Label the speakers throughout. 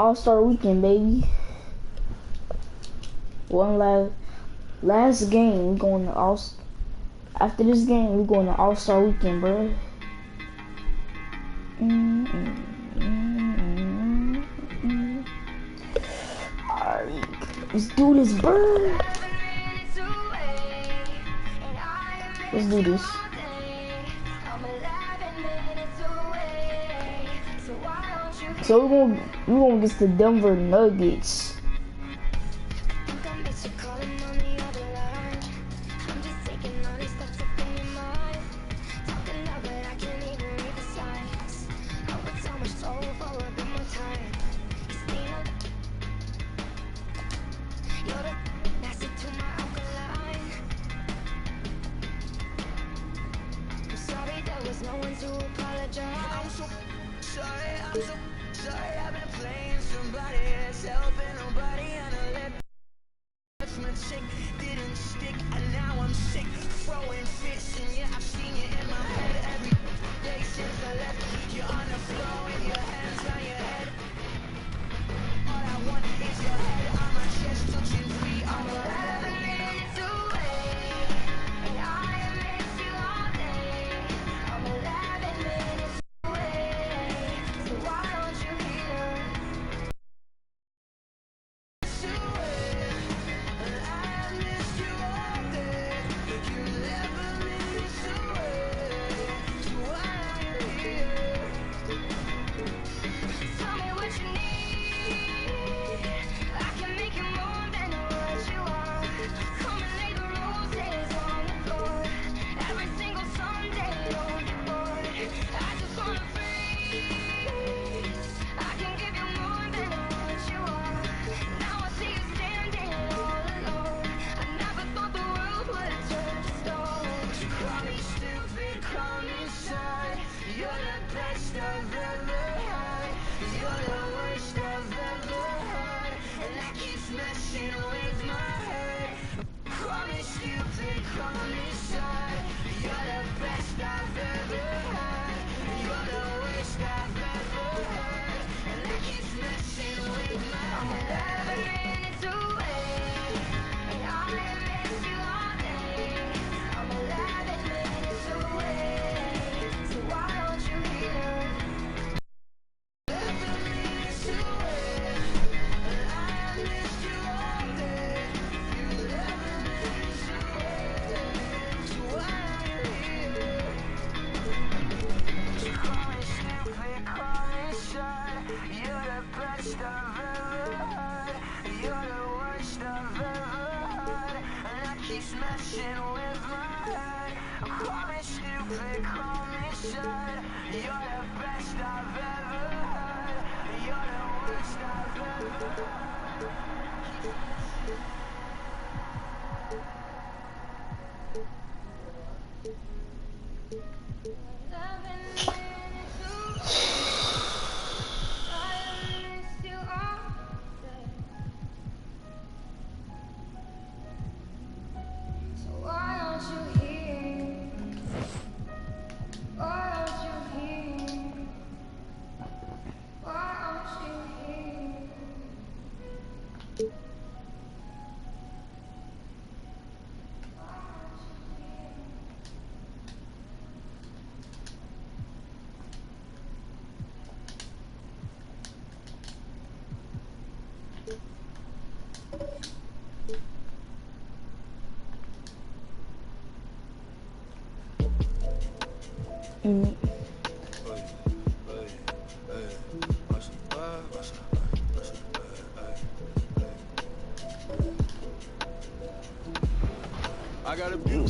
Speaker 1: All-Star Weekend, baby. One last game. We going to all. After this game, we going to All-Star Weekend, bro. Alright, let's do this, bro. Let's do this. So we're gonna get the Denver Nuggets.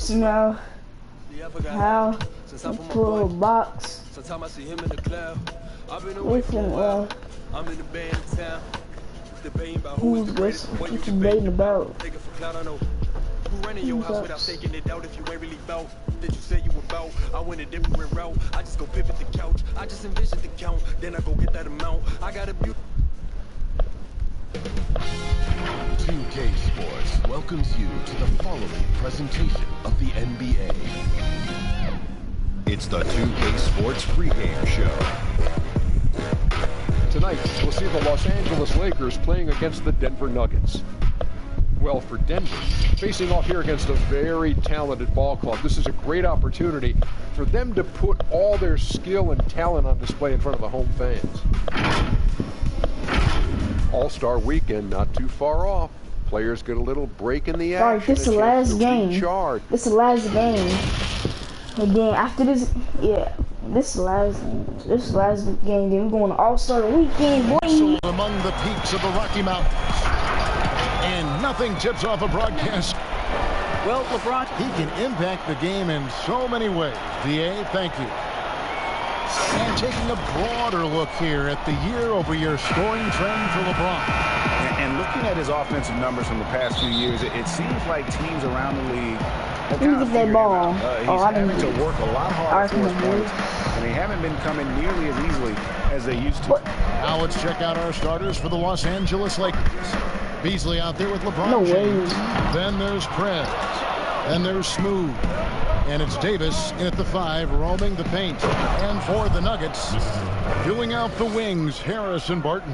Speaker 1: Now, how to pull a box with him,
Speaker 2: I'm in the band in town. Debating about
Speaker 1: who's this? What you debating about?
Speaker 2: Who running your house without taking it out if you ain't really bout that you say you about? I went a different route. I just go pivot the couch. I just envision the count. Then I go get that amount. I got a beautiful
Speaker 3: 2K Sports welcomes you to the following presentation of the NBA. It's the 2K Sports pregame show.
Speaker 4: Tonight, we'll see the Los Angeles Lakers playing against the Denver Nuggets. Well, for Denver, facing off here against a very talented ball club, this is a great opportunity for them to put all their skill and talent on display in front of the home fans. All-Star Weekend not too far off. Players get a little break in the action.
Speaker 1: Alright, this is the last game.
Speaker 4: Recharge.
Speaker 1: This is the last game. And then after this, yeah, this is the last game. This is the last game. Then we're going to All-Star Weekend, boy.
Speaker 5: Among the peaks of the Rocky Mountains. And nothing tips off a broadcast.
Speaker 6: Well, LeBron,
Speaker 5: he can impact the game in so many ways. DA, thank you. And taking a broader look here at the year-over-year scoring trend for LeBron.
Speaker 6: And looking at his offensive numbers from the past few years, it seems like teams around the league have
Speaker 1: Let me get that ball.
Speaker 6: He's having to work a lot harder for his points,
Speaker 1: move.
Speaker 6: and they haven't been coming nearly as easily as they used to.
Speaker 5: Now let's check out our starters for the Los Angeles Lakers. Beasley out there with LeBron
Speaker 1: No
Speaker 5: James.
Speaker 1: way.
Speaker 5: Then there's Prez. Then there's Smooth. And it's Davis in at the 5, roaming the paint. And for the Nuggets, filling out the wings, Harris and Barton.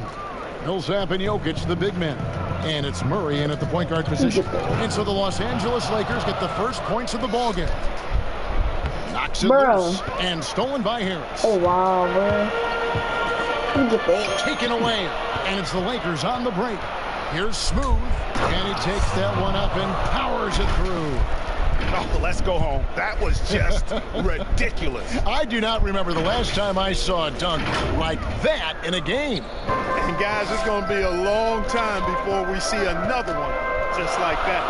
Speaker 5: Millsap and Jokic, the big men. And it's Murray in at the point guard position. And so the Los Angeles Lakers get the first points of the ballgame. Knocks it loose. And stolen by Harris.
Speaker 1: Oh, wow, bro. Let me get that.
Speaker 5: Taken away. And it's the Lakers on the break. Here's Smooth. And he takes that one up and powers it through.
Speaker 6: Oh, let's go home. That was just ridiculous.
Speaker 5: I do not remember the last time I saw a dunk like that in a game.
Speaker 7: And guys, it's going to be a long time before we see another one just like that.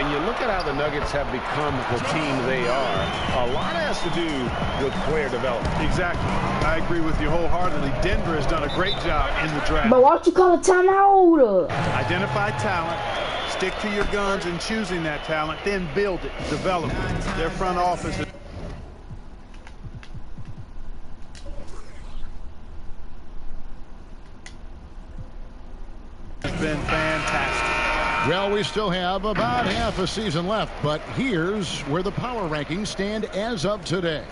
Speaker 8: And you look at how the Nuggets have become the team they are. A lot has to do with player development.
Speaker 7: Exactly. I agree with you wholeheartedly. Denver has done a great job in the draft.
Speaker 1: But why don't you call a timeout?
Speaker 7: Identify talent. Stick to your guns in choosing that talent, then build it, develop it. Their front office has been fantastic.
Speaker 5: Well, we still have about half a season left, but here's where the power rankings stand as of today.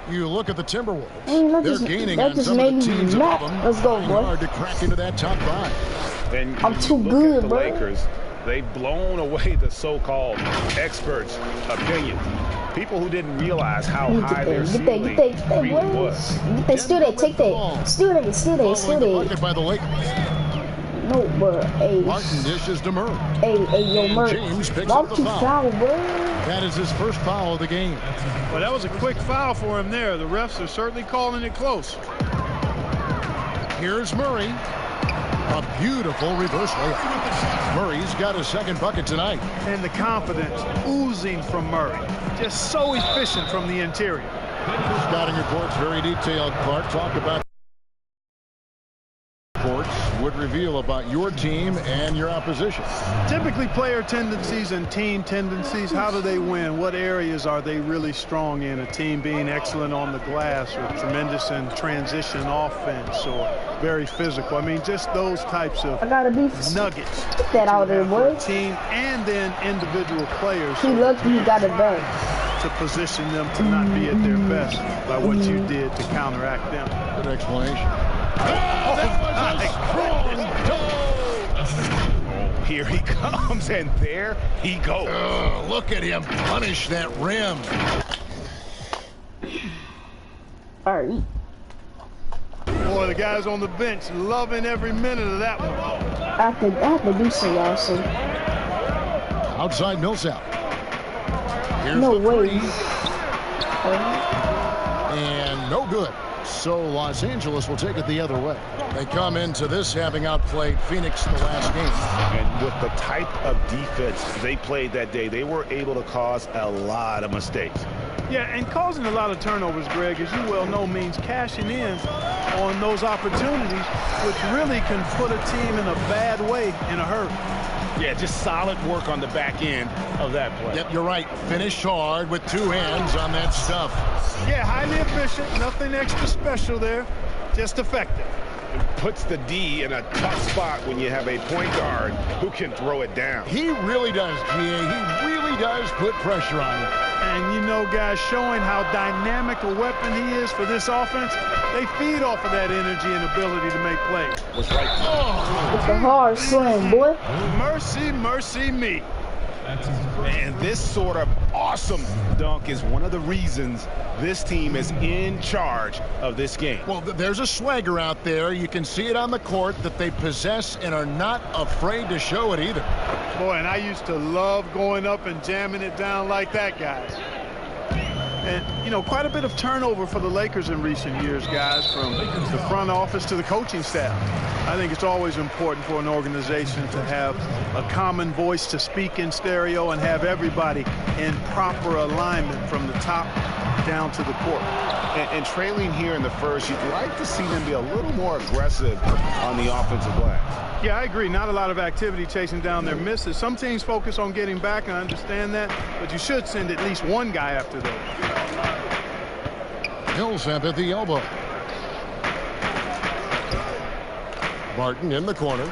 Speaker 5: You look at the Timberwolves, they're gaining on some of the teams above them.
Speaker 1: Let's go, boy.
Speaker 5: Hard to crack into that top 5.
Speaker 8: And
Speaker 1: I'm too good,
Speaker 8: the
Speaker 1: bro.
Speaker 8: Lakers, they've blown away the so-called experts' opinion. People who didn't realize how high their ceiling really was.
Speaker 1: Get that, steal that, take that. Steal that, steal that, steal
Speaker 5: The
Speaker 1: that.
Speaker 5: bucket by the Lakers.
Speaker 1: No, bro, hey.
Speaker 5: Martin dishes to Murray.
Speaker 1: Hey, yo, Murray.
Speaker 5: James picks
Speaker 1: Why
Speaker 5: up
Speaker 1: don't
Speaker 5: the
Speaker 1: you
Speaker 5: foul.
Speaker 1: foul, bro?
Speaker 5: That is his first foul of the game.
Speaker 7: Well, that was a quick foul for him there. The refs are certainly calling it close.
Speaker 5: Here's Murray. A beautiful reverse layup. Murray's got his second bucket tonight.
Speaker 7: And the confidence oozing from Murray. Just so efficient from the interior.
Speaker 5: Scouting reports very detailed. Clark talked about reports would reveal about your team and your opposition.
Speaker 7: Typically player tendencies and team tendencies. How do they win? What areas are they really strong in? A team being excellent on the glass or tremendous in transition offense or very physical. I mean, just those types of
Speaker 1: I gotta be
Speaker 7: nuggets.
Speaker 1: Get that out there, boy.
Speaker 7: Team and then individual players.
Speaker 1: He lucky he got it back.
Speaker 7: To position them to not be at their best by what you did to counteract them.
Speaker 5: Good explanation.
Speaker 8: Here he comes, and there he goes.
Speaker 5: Look at him punish that rim.
Speaker 1: All right.
Speaker 7: Boy, the guys on the bench loving every minute of that one.
Speaker 1: I have to do some, y'all, so.
Speaker 5: Outside Millsap. Here's
Speaker 1: No
Speaker 5: the
Speaker 1: way.
Speaker 5: three. And no good. So Los Angeles will take it the other way. They come into this having outplayed Phoenix the last game.
Speaker 8: And with the type of defense they played that day, they were able to cause a lot of mistakes.
Speaker 7: Yeah, and causing a lot of turnovers, Greg, as you well know, means cashing in on those opportunities, which really can put a team in a bad way in a hurry.
Speaker 8: Yeah, just solid work on the back end of that play.
Speaker 5: Yep, you're right. Finish hard with two hands on that stuff.
Speaker 7: Yeah, highly efficient. Nothing extra special there. Just effective.
Speaker 8: It puts the D in a tough spot when you have a point guard who can throw it down.
Speaker 5: He really does, GA. He really he does put pressure on him.
Speaker 7: And you know, guys, showing how dynamic a weapon he is for this offense, they feed off of that energy and ability to make plays.
Speaker 6: Was right.
Speaker 1: It's a hard swing, boy.
Speaker 6: Mercy, mercy me. Man, this sort of awesome dunk is one of the reasons this team is in charge of this game.
Speaker 5: Well, there's a swagger out there. You can see it on the court that they possess and are not afraid to show it either.
Speaker 7: Boy, and I used to love going up and jamming it down like that, guys. And, you know, quite a bit of turnover for the Lakers in recent years, guys, from the front office to the coaching staff. I think it's always important for an organization to have a common voice to speak in stereo and have everybody in proper alignment from the top down to the court.
Speaker 6: And trailing here in the first, you'd like to see them be a little more aggressive on the offensive glass.
Speaker 7: Yeah, I agree. Not a lot of activity chasing down their misses. Some teams focus on getting back, and I understand that, but you should send at least one guy after those.
Speaker 5: Millsap at the elbow. Barton in the corner.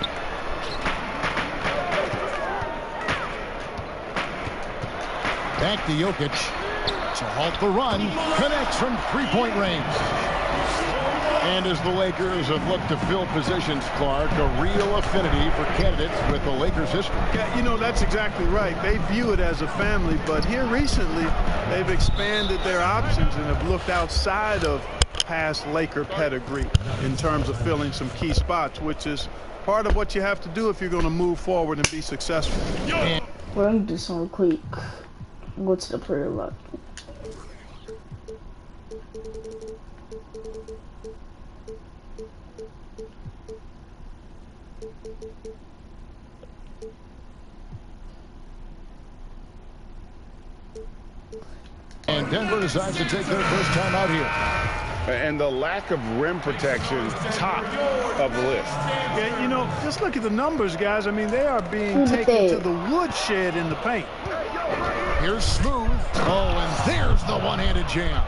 Speaker 5: Back to Jokic to halt the run. Connects from three-point range. And as the Lakers have looked to fill positions, Clark, a real affinity for candidates with the Lakers history.
Speaker 7: Yeah, you know, that's exactly right. They view it as a family, but here recently they've expanded their options and have looked outside of past Laker pedigree in terms of filling some key spots, which is part of what you have to do if you're going to move forward and be successful.
Speaker 1: We're going to do something quick. Go to the prayer lock.
Speaker 5: And Denver decides to take their first time out here.
Speaker 6: And the lack of rim protection, top of the list.
Speaker 7: Yeah, you know, just look at the numbers, guys. I mean, they are being taken to the woodshed in the paint.
Speaker 5: Here's Smooth. Oh, and there's the one-handed jam.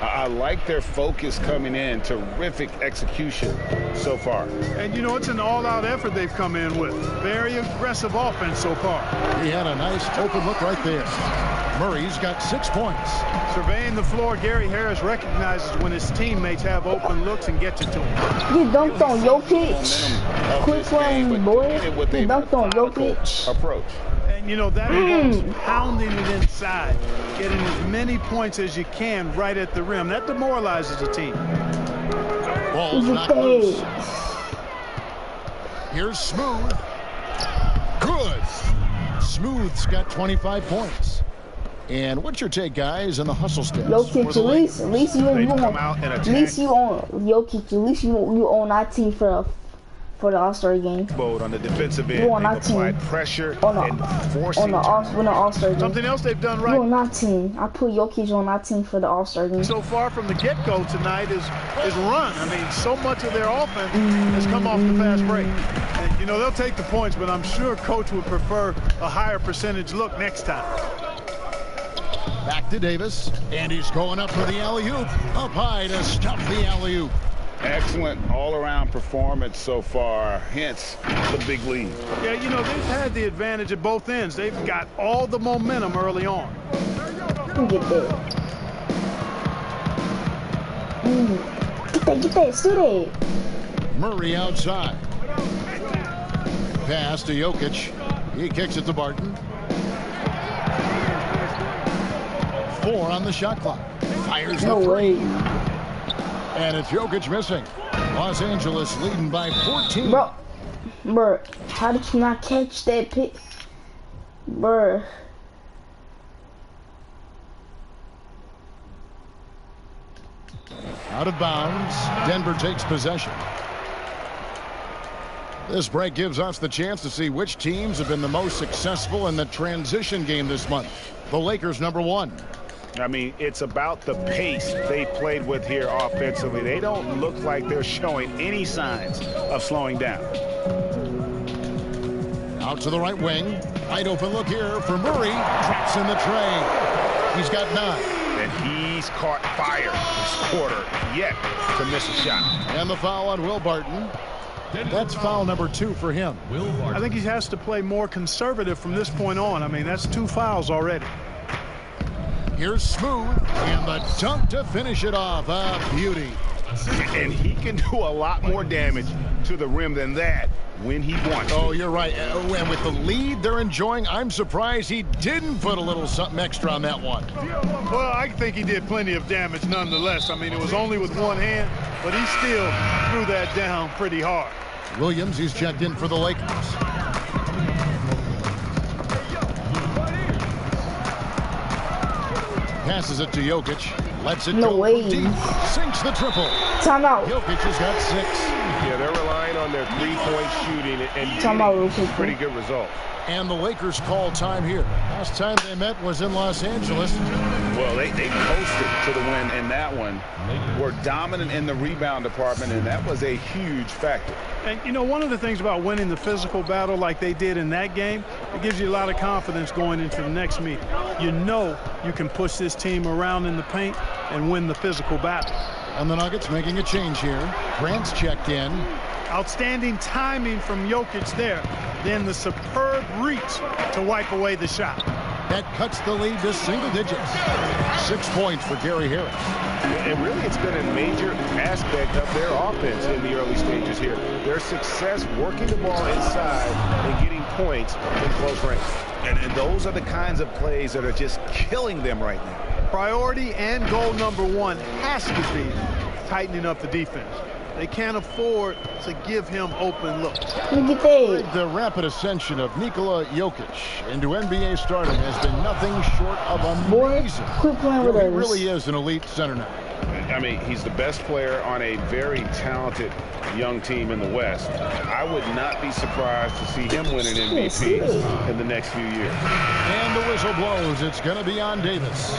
Speaker 6: I like their focus coming in. Terrific execution so far.
Speaker 7: And, you know, it's an all-out effort they've come in with. Very aggressive offense so far.
Speaker 5: He had a nice open look right there. Murray's got 6 points.
Speaker 7: Surveying the floor, Gary Harris recognizes when his teammates have open looks and gets it to him.
Speaker 1: You dunked on Jokic. Quick one, boy. You dunked on Jokic.
Speaker 6: Approach.
Speaker 7: And, you know, that involves pounding it inside, getting as many points as you can right at the rim. That demoralizes a team.
Speaker 5: Ball's not loose. Here's Smooth. Good. Smooth's got 25 points. And what's your take, guys, on the hustle steps?
Speaker 1: Jokic, at least you on Jokic. At least you on our team for the All-Star game.
Speaker 6: On the defensive end,
Speaker 1: you on our
Speaker 6: team. Pressure and forcing
Speaker 1: the All-Star game.
Speaker 7: Something else they've done right.
Speaker 1: You on our team. I put Jokic on our team for the All-Star game.
Speaker 7: So far from the get-go tonight is run. I mean, so much of their offense has come off the fast break. And, you know, they'll take the points, but I'm sure Coach would prefer a higher percentage look next time.
Speaker 5: Back to Davis, and he's going up for the alley-oop. Up high to stop the alley-oop.
Speaker 6: Excellent all-around performance so far, hence the big lead.
Speaker 7: Yeah, you know, they've had the advantage at both ends. They've got all the momentum early on.
Speaker 1: Get that. Get that, do that.
Speaker 5: Murray outside. Pass to Jokic. He kicks it to Barton. 4 on the shot clock. Fires the 3. And it's Jokic missing. Los Angeles leading by 14.
Speaker 1: Bro, how did you not catch that pick? Bro.
Speaker 5: Out of bounds. Denver takes possession. This break gives us the chance to see which teams have been the most successful in the transition game this month. The Lakers, number 1.
Speaker 6: I mean, it's about the pace they played with here offensively. They don't look like they're showing any signs of slowing down.
Speaker 5: Out to the right wing. Wide open look here for Murray. Drops in the tray. He's got 9.
Speaker 6: And he's caught fire this quarter yet to miss a shot.
Speaker 5: And the foul on Will Barton. That's foul number 2 for him.
Speaker 7: I think he has to play more conservative from this point on. I mean, that's 2 fouls already.
Speaker 5: Here's Smooth, and the dunk to finish it off. A beauty.
Speaker 6: And he can do a lot more damage to the rim than that when he wants.
Speaker 5: Oh, you're right. And with the lead they're enjoying, I'm surprised he didn't put a little something extra on that one.
Speaker 7: Well, I think he did plenty of damage nonetheless. I mean, it was only with one hand, but he still threw that down pretty hard.
Speaker 5: Williams, he's checked in for the Lakers. Passes it to Jokic. Lets it go
Speaker 1: way.
Speaker 5: Deep. Sinks the triple.
Speaker 1: Timeout.
Speaker 5: Jokic has got 6.
Speaker 6: Yeah, they're relying on their three-point shooting and
Speaker 1: Timeout real quick.
Speaker 6: pretty good results.
Speaker 5: And the Lakers call time here. Last time they met was in Los Angeles.
Speaker 6: Well, they posted to the win in that one. Were dominant in the rebound department, and that was a huge factor.
Speaker 7: And, you know, one of the things about winning the physical battle like they did in that game, it gives you a lot of confidence going into the next meeting. You know you can push this team around in the paint and win the physical battle.
Speaker 5: And the Nuggets making a change here. Grant's checked in.
Speaker 7: Outstanding timing from Jokic there. Then the superb reach to wipe away the shot.
Speaker 5: That cuts the lead to single digits. 6 points for Gary Harris.
Speaker 6: And really, it's been a major aspect of their offense in the early stages here. Their success working the ball inside and getting points in close range. And those are the kinds of plays that are just killing them right now.
Speaker 7: Priority and goal number 1 has to be tightening up the defense. They can't afford to give him open looks.
Speaker 1: Look at that.
Speaker 5: The rapid ascension of Nikola Jokic into NBA stardom has been nothing short of amazing.
Speaker 1: Quit playing with
Speaker 5: He
Speaker 1: us.
Speaker 5: really is an elite center now.
Speaker 6: I mean, he's the best player on a very talented young team in the West. I would not be surprised to see him win an MVP in the next few years.
Speaker 5: And the whistle blows. It's going to be on Davis.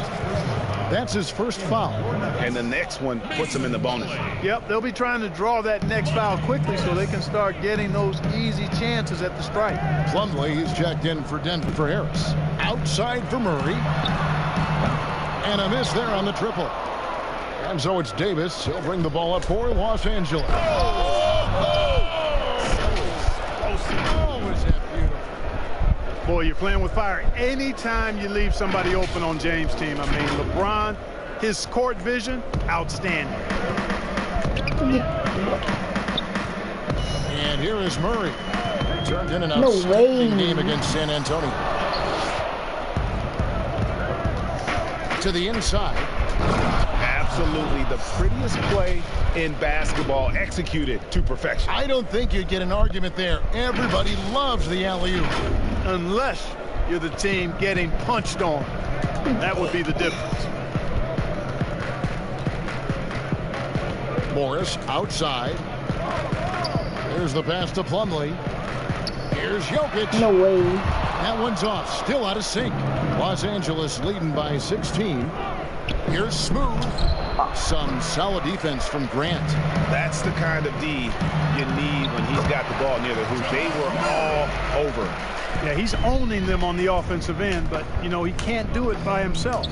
Speaker 5: That's his first foul.
Speaker 6: And the next one puts him in the bonus.
Speaker 7: Yep, they'll be trying to draw that next foul quickly so they can start getting those easy chances at the stripe.
Speaker 5: Plumlee, he's checked in for Denver for Harris. Outside for Murray. And a miss there on the triple. And so it's Davis. He'll bring the ball up for Los Angeles.
Speaker 7: Boy, you're playing with fire. Anytime you leave somebody open on James' team, I mean, LeBron, his court vision, outstanding.
Speaker 5: And here is Murray. Turned in an
Speaker 1: No
Speaker 5: outstanding
Speaker 1: way.
Speaker 5: game against San Antonio. To the inside.
Speaker 6: Absolutely the prettiest play in basketball, executed to perfection.
Speaker 5: I don't think you'd get an argument there. Everybody loves the alley-oop.
Speaker 7: Unless you're the team getting punched on. That would be the difference.
Speaker 5: Morris outside. Here's the pass to Plumlee. Here's Jokic.
Speaker 1: No way.
Speaker 5: That one's off. Still out of sync. Los Angeles leading by 16. Here's Smooth. Some solid defense from Grant.
Speaker 6: That's the kind of D you need when he's got the ball near the hoop. They were all over.
Speaker 7: Yeah, he's owning them on the offensive end, but, you know, he can't do it by himself.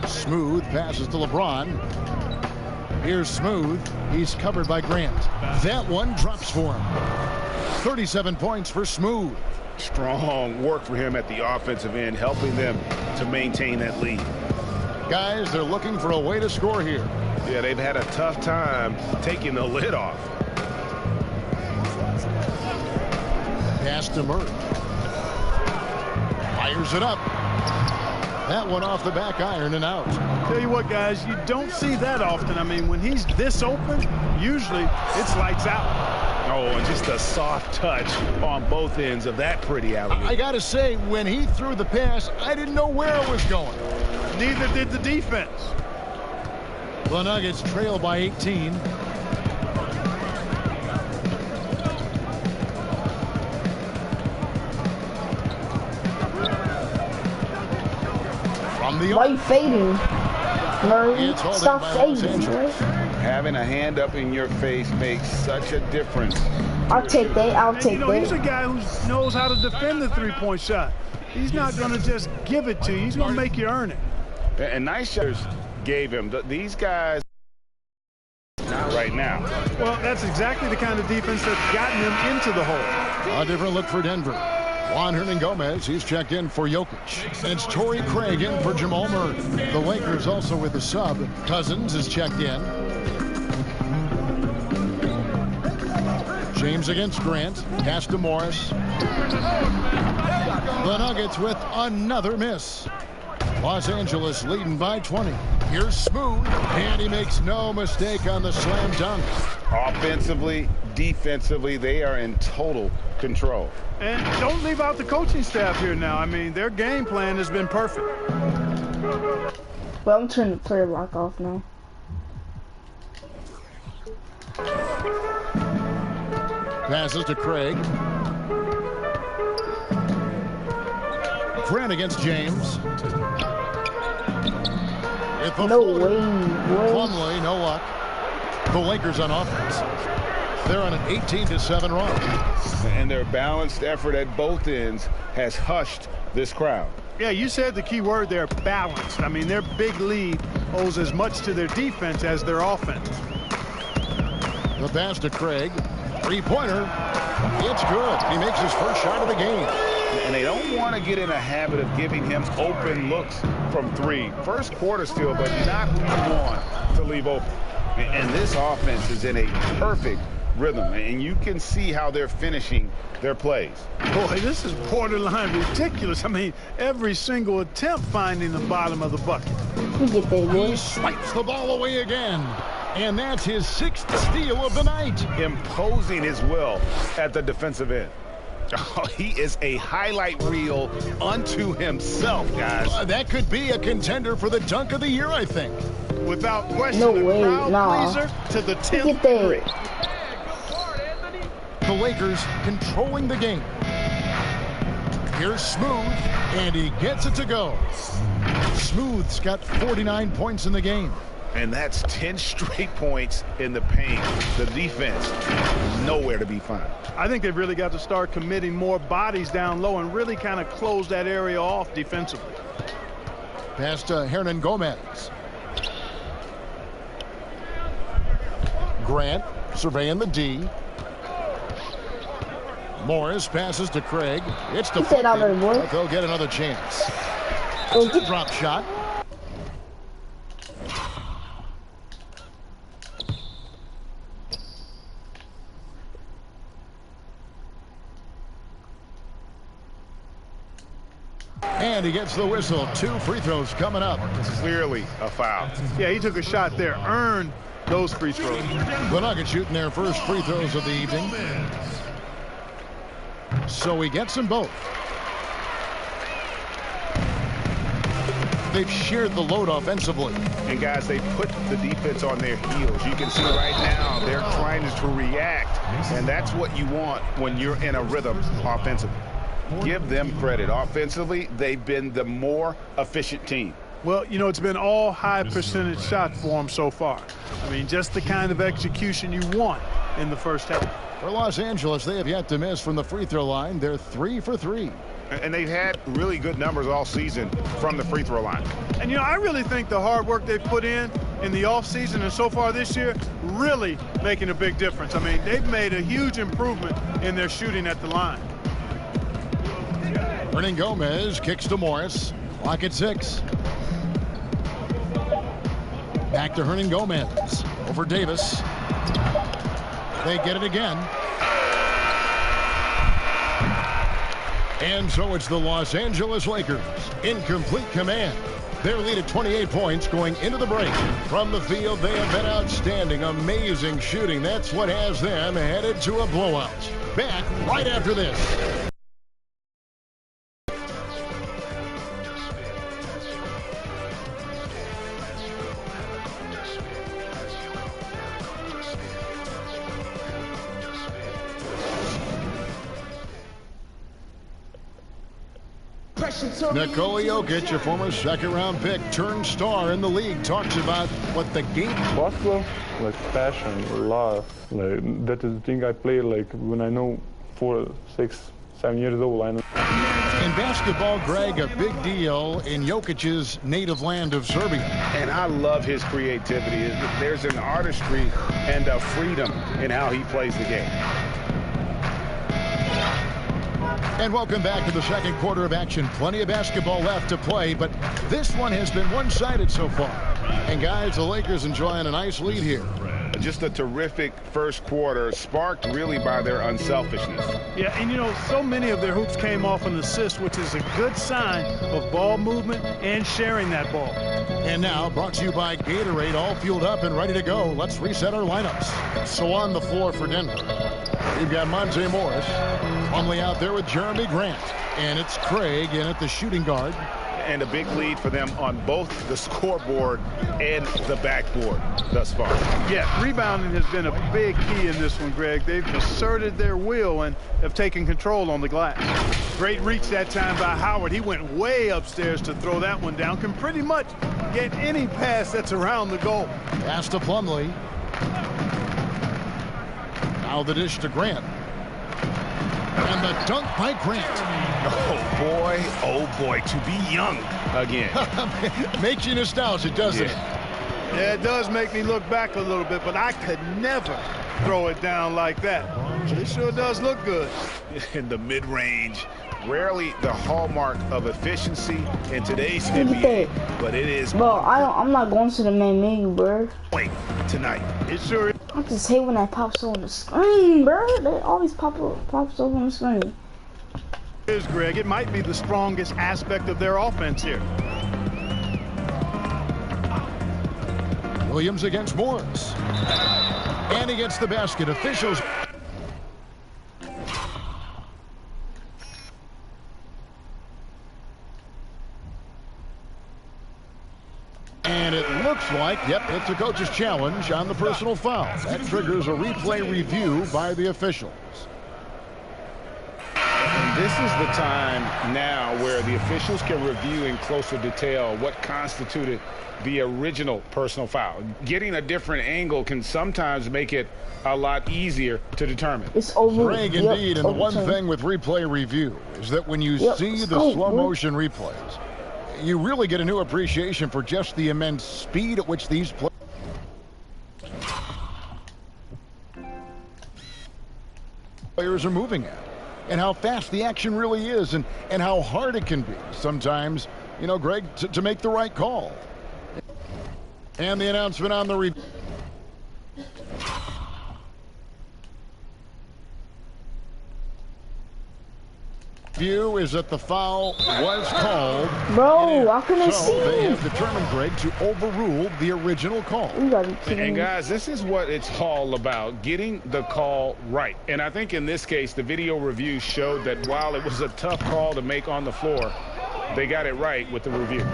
Speaker 5: Smooth passes to LeBron. Here's Smooth. He's covered by Grant. That one drops for him. 37 points for Smooth.
Speaker 6: Strong work for him at the offensive end, helping them to maintain that lead.
Speaker 5: Guys, they're looking for a way to score here.
Speaker 6: Yeah, they've had a tough time taking the lid off.
Speaker 5: Pass to Murray. Fires it up. That one off the back iron and out.
Speaker 7: Tell you what, guys, you don't see that often. I mean, when he's this open, usually it's lights out.
Speaker 6: Oh, and just a soft touch on both ends of that pretty alley-oop.
Speaker 5: I got to say, when he threw the pass, I didn't know where it was going.
Speaker 7: Neither did the defense.
Speaker 5: The Nuggets trail by 18. From the
Speaker 1: Why you fading? Murray,
Speaker 5: It's all
Speaker 1: stop
Speaker 5: done by Los
Speaker 1: fading, Murray.
Speaker 6: Having a hand up in your face makes such a difference.
Speaker 1: I'll take that. I'll
Speaker 7: And,
Speaker 1: take
Speaker 7: you know, he's a
Speaker 1: that.
Speaker 7: guy who knows how to defend the three-point shot. He's not going to just give it to you. He's going to make you earn it.
Speaker 6: And nice shots gave him. These guys, not right now.
Speaker 7: Well, that's exactly the kind of defense that's gotten them into the hole.
Speaker 5: A different look for Denver. Juan Hernangomez, he's checked in for Jokic. And it's Torrey Craig in for Jamal Murray. The Lakers also with the sub. Cousins is checked in. James against Grant. Pass to Morris. The Nuggets with another miss. Los Angeles leading by 20. Here's Smooth, and he makes no mistake on the slam dunk.
Speaker 6: Offensively, defensively, they are in total control.
Speaker 7: And don't leave out the coaching staff here now. I mean, their game plan has been perfect.
Speaker 1: Well, I'm turning the player lock off now.
Speaker 5: Passes to Craig. Grant against James.
Speaker 1: No way.
Speaker 5: Plumlee, no luck. The Lakers on offense. They're on an 18-7 run.
Speaker 6: And their balanced effort at both ends has hushed this crowd.
Speaker 7: Yeah, you said the key word there, balanced. I mean, their big lead owes as much to their defense as their offense.
Speaker 5: The pass to Craig. Three-pointer. It's good. He makes his first shot of the game.
Speaker 6: And they don't want to get in a habit of giving him open looks from three. First quarter still, but not who you want to leave open. And this offense is in a perfect rhythm, and you can see how they're finishing their plays.
Speaker 7: Boy, this is borderline ridiculous. I mean, every single attempt finding the bottom of the bucket.
Speaker 5: He swipes the ball away again. And that's his 6th steal of the night.
Speaker 6: Imposing his will at the defensive end. Oh, he is a highlight reel unto himself, guys.
Speaker 5: That could be a contender for the dunk of the year, I think.
Speaker 7: Without question,
Speaker 1: no
Speaker 7: the
Speaker 1: way,
Speaker 7: crowd pleaser to the 10th degree.
Speaker 5: The Lakers controlling the game. Here's Smooth, and he gets it to go. Smooth's got 49 points in the game.
Speaker 6: And that's 10 straight points in the paint. The defense, nowhere to be found.
Speaker 7: I think they've really got to start committing more bodies down low and really kind of close that area off defensively.
Speaker 5: Pass to Hernangomez. Grant surveying the D. Morris passes to Craig. It's deflected, but they'll get another chance. It's a drop shot. And he gets the whistle. 2 free throws coming up.
Speaker 6: Clearly a foul.
Speaker 7: Yeah, he took a shot there. Earned those free throws.
Speaker 5: The Nuggets shooting their first free throws of the evening. So he gets them both. They've shared the load offensively.
Speaker 6: And guys, they put the defense on their heels. You can see right now they're trying to react. And that's what you want when you're in a rhythm offensively. Give them credit. Offensively, they've been the more efficient team.
Speaker 7: Well, you know, it's been all high percentage shots for them so far. I mean, just the kind of execution you want in the first half.
Speaker 5: For Los Angeles, they have yet to miss from the free throw line. They're 3 for 3.
Speaker 6: And they've had really good numbers all season from the free throw line.
Speaker 7: And, you know, I really think the hard work they've put in the offseason and so far this year really making a big difference. I mean, they've made a huge improvement in their shooting at the line.
Speaker 5: Hernangomez kicks to Morris. Clock at 6. Back to Hernangomez. Over Davis. They get it again. And so it's the Los Angeles Lakers in complete command. Their lead at 28 points going into the break. From the field, they have been outstanding. Amazing shooting. That's what has them headed to a blowout. Back right after this. Nikola Jokic, a former second-round pick, turned star in the league, talks about what the game.
Speaker 9: Basketball, like passion, love, like that is the thing I play. Like when I know 4, 6,
Speaker 8: 7 years old.
Speaker 5: In basketball, Greg, a big deal in Jokic's native land of Serbia.
Speaker 6: And I love his creativity. There's an artistry and a freedom in how he plays the game.
Speaker 5: And welcome back to the second quarter of action. Plenty of basketball left to play, but this one has been one-sided so far. And guys, the Lakers enjoying a nice lead here.
Speaker 6: Just a terrific first quarter, sparked really by their unselfishness.
Speaker 7: Yeah, and you know, so many of their hoops came off an assist, which is a good sign of ball movement and sharing that ball.
Speaker 5: And now, brought to you by Gatorade, all fueled up and ready to go. Let's reset our lineups. So on the floor for Denver, we've got Monte Morris, Plumlee out there with Jeremy Grant, and it's Craig in at the shooting guard.
Speaker 6: And a big lead for them on both the scoreboard and the backboard thus far.
Speaker 7: Yeah, rebounding has been a big key in this one, Greg. They've asserted their will and have taken control on the glass. Great reach that time by Howard. He went way upstairs to throw that one down. Can pretty much get any pass that's around the goal.
Speaker 5: Pass to Plumlee. Now the dish to Grant. And the dunk by Grant.
Speaker 6: Oh boy, to be young again.
Speaker 5: Makes you nostalgic, doesn't it?
Speaker 7: Yeah, it does make me look back a little bit, but I could never throw it down like that. It sure does look good.
Speaker 6: In the mid-range, rarely the hallmark of efficiency in today's NBA, but it is.
Speaker 1: Bro, I'm not going to the main menu, bro.
Speaker 6: Wait, tonight.
Speaker 7: It sure is.
Speaker 1: I just hate when that pops on the screen, bro. They always pops up on the screen.
Speaker 7: Here's Greg. It might be the strongest aspect of their offense here.
Speaker 5: Williams against Morris. And he gets the basket. Officials. And it looks like, yep, it's a coach's challenge on the personal foul. That triggers a replay review by the officials.
Speaker 6: And this is the time now where the officials can review in closer detail what constituted the original personal foul. Getting a different angle can sometimes make it a lot easier to determine.
Speaker 1: It's over.
Speaker 5: Greg, indeed, and the one thing with replay review is that when you see the slow motion replays, you really get a new appreciation for just the immense speed at which these players are moving at, and how fast the action really is, and how hard it can be sometimes, you know, Greg, to make the right call. And the announcement on the review. Is that the foul was called.
Speaker 1: Bro, I couldn't see.
Speaker 5: They have determined, Greg, to overrule the original call.
Speaker 6: And guys, this is what it's all about, getting the call right. And I think in this case, the video review showed that while it was a tough call to make on the floor, they got it right with the review.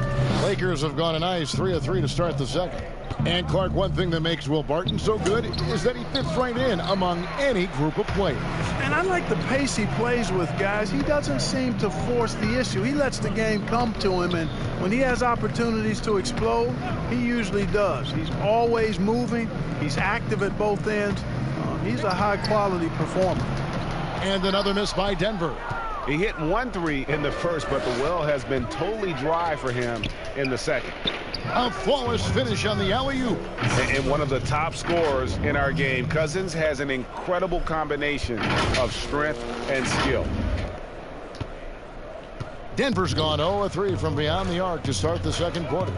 Speaker 5: Lakers have gone a nice 3 of 3 to start the second. And Clark, one thing that makes Will Barton so good is that he fits right in among any group of players.
Speaker 7: And I like the pace he plays with, guys. He doesn't seem to force the issue. He lets the game come to him, and when he has opportunities to explode, he usually does. He's always moving. He's active at both ends. He's a high-quality performer.
Speaker 5: And another miss by Denver.
Speaker 6: He hit 1 3 in the first, but the well has been totally dry for him in the second.
Speaker 5: A flawless finish on the alley-oop.
Speaker 6: And one of the top scorers in our game. Cousins has an incredible combination of strength and skill.
Speaker 5: Denver's gone 0 of 3 from beyond the arc to start the second quarter.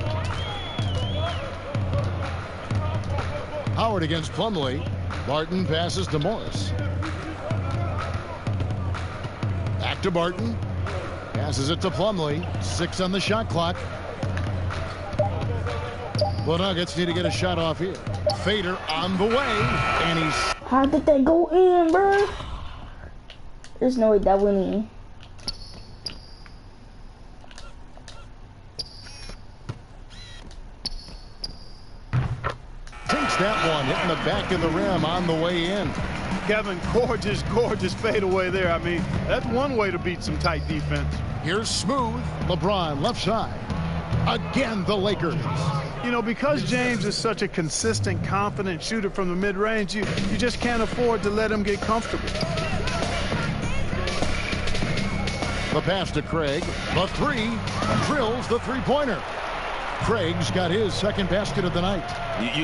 Speaker 5: Howard against Plumlee. Barton passes to Morris. Back to Barton. Passes it to Plumlee. 6 on the shot clock. The Nuggets need to get a shot off here. Fader on the way, and he's...
Speaker 1: How did that go in, bro? There's no way that went in.
Speaker 5: Takes that one, hitting the back of the rim on the way in.
Speaker 7: Kevin, gorgeous fadeaway there. I mean, that's one way to beat some tight defense.
Speaker 5: Here's Smooth. LeBron left side. Again, the Lakers.
Speaker 7: You know, because James is such a consistent, confident shooter from the mid-range, you just can't afford to let him get comfortable.
Speaker 5: The pass to Craig. The three. Drills the three-pointer. Craig's got his second basket of the night.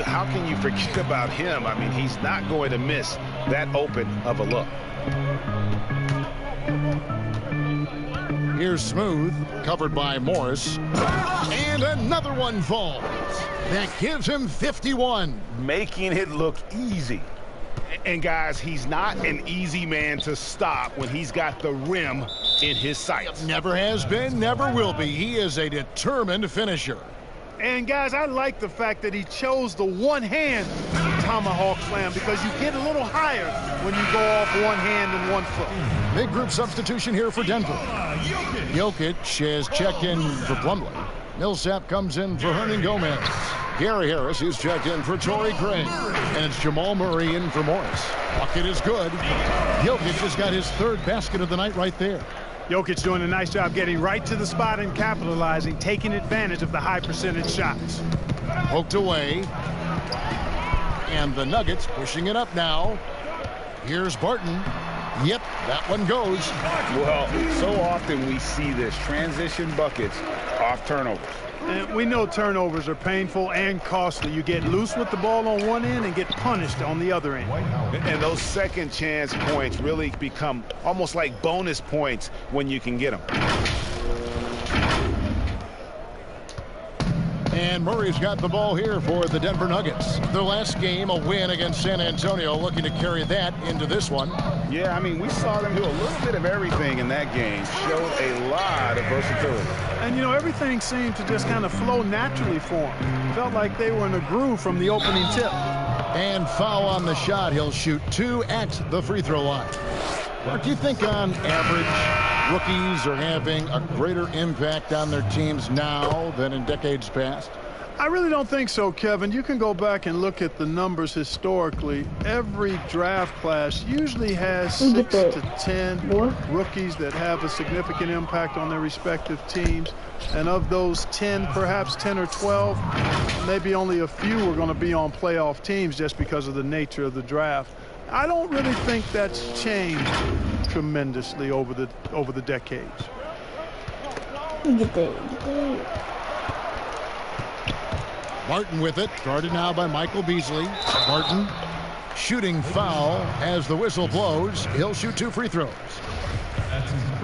Speaker 6: How can you forget about him? I mean, he's not going to miss that open of a look.
Speaker 5: Here's Smooth, covered by Morris. And another one falls. That gives him 51.
Speaker 6: Making it look easy. And guys, he's not an easy man to stop when he's got the rim in his sights.
Speaker 5: Never has been, never will be. He is a determined finisher.
Speaker 7: And guys, I like the fact that he chose the one-hand tomahawk slam, because you get a little higher when you go off one hand and 1 foot.
Speaker 5: Big group substitution here for Denver. Jokic has checked in for Plumlee. Millsap comes in for Hernan Gomez. Gary Harris is checked in for Torrey Craig. And it's Jamal Murray in for Morris. Bucket is good. Jokic has got his third basket of the night right there.
Speaker 7: Jokic doing a nice job getting right to the spot and capitalizing, taking advantage of the high percentage shots.
Speaker 5: Poked away. And the Nuggets pushing it up now. Here's Barton. Yep, that one goes.
Speaker 8: Well, so often we see this, transition buckets off turnovers.
Speaker 7: And we know turnovers are painful and costly. You get loose with the ball on one end and get punished on the other end.
Speaker 6: And those second chance points really become almost like bonus points when you can get them.
Speaker 5: And Murray's got the ball here for the Denver Nuggets. Their last game, a win against San Antonio, looking to carry that into this one.
Speaker 6: Yeah, I mean, we saw them do a little bit of everything in that game. Showed a lot of versatility.
Speaker 7: And, you know, everything seemed to just kind of flow naturally for them. Felt like they were in a groove from the opening tip.
Speaker 5: And foul on the shot. He'll shoot 2 at the free throw line. What do you think on average rookies are having a greater impact on their teams now than in decades past?
Speaker 7: I really don't think so, Kevin. You can go back and look at the numbers historically. Every draft class usually has 6 to 10 rookies that have a significant impact on their respective teams. And of those 10, perhaps 10 or 12, maybe only a few are going to be on playoff teams just because of the nature of the draft. I don't really think that's changed tremendously over the decades.
Speaker 5: Martin with it, guarded now by Michael Beasley. Martin shooting foul as the whistle blows. He'll shoot 2 free throws.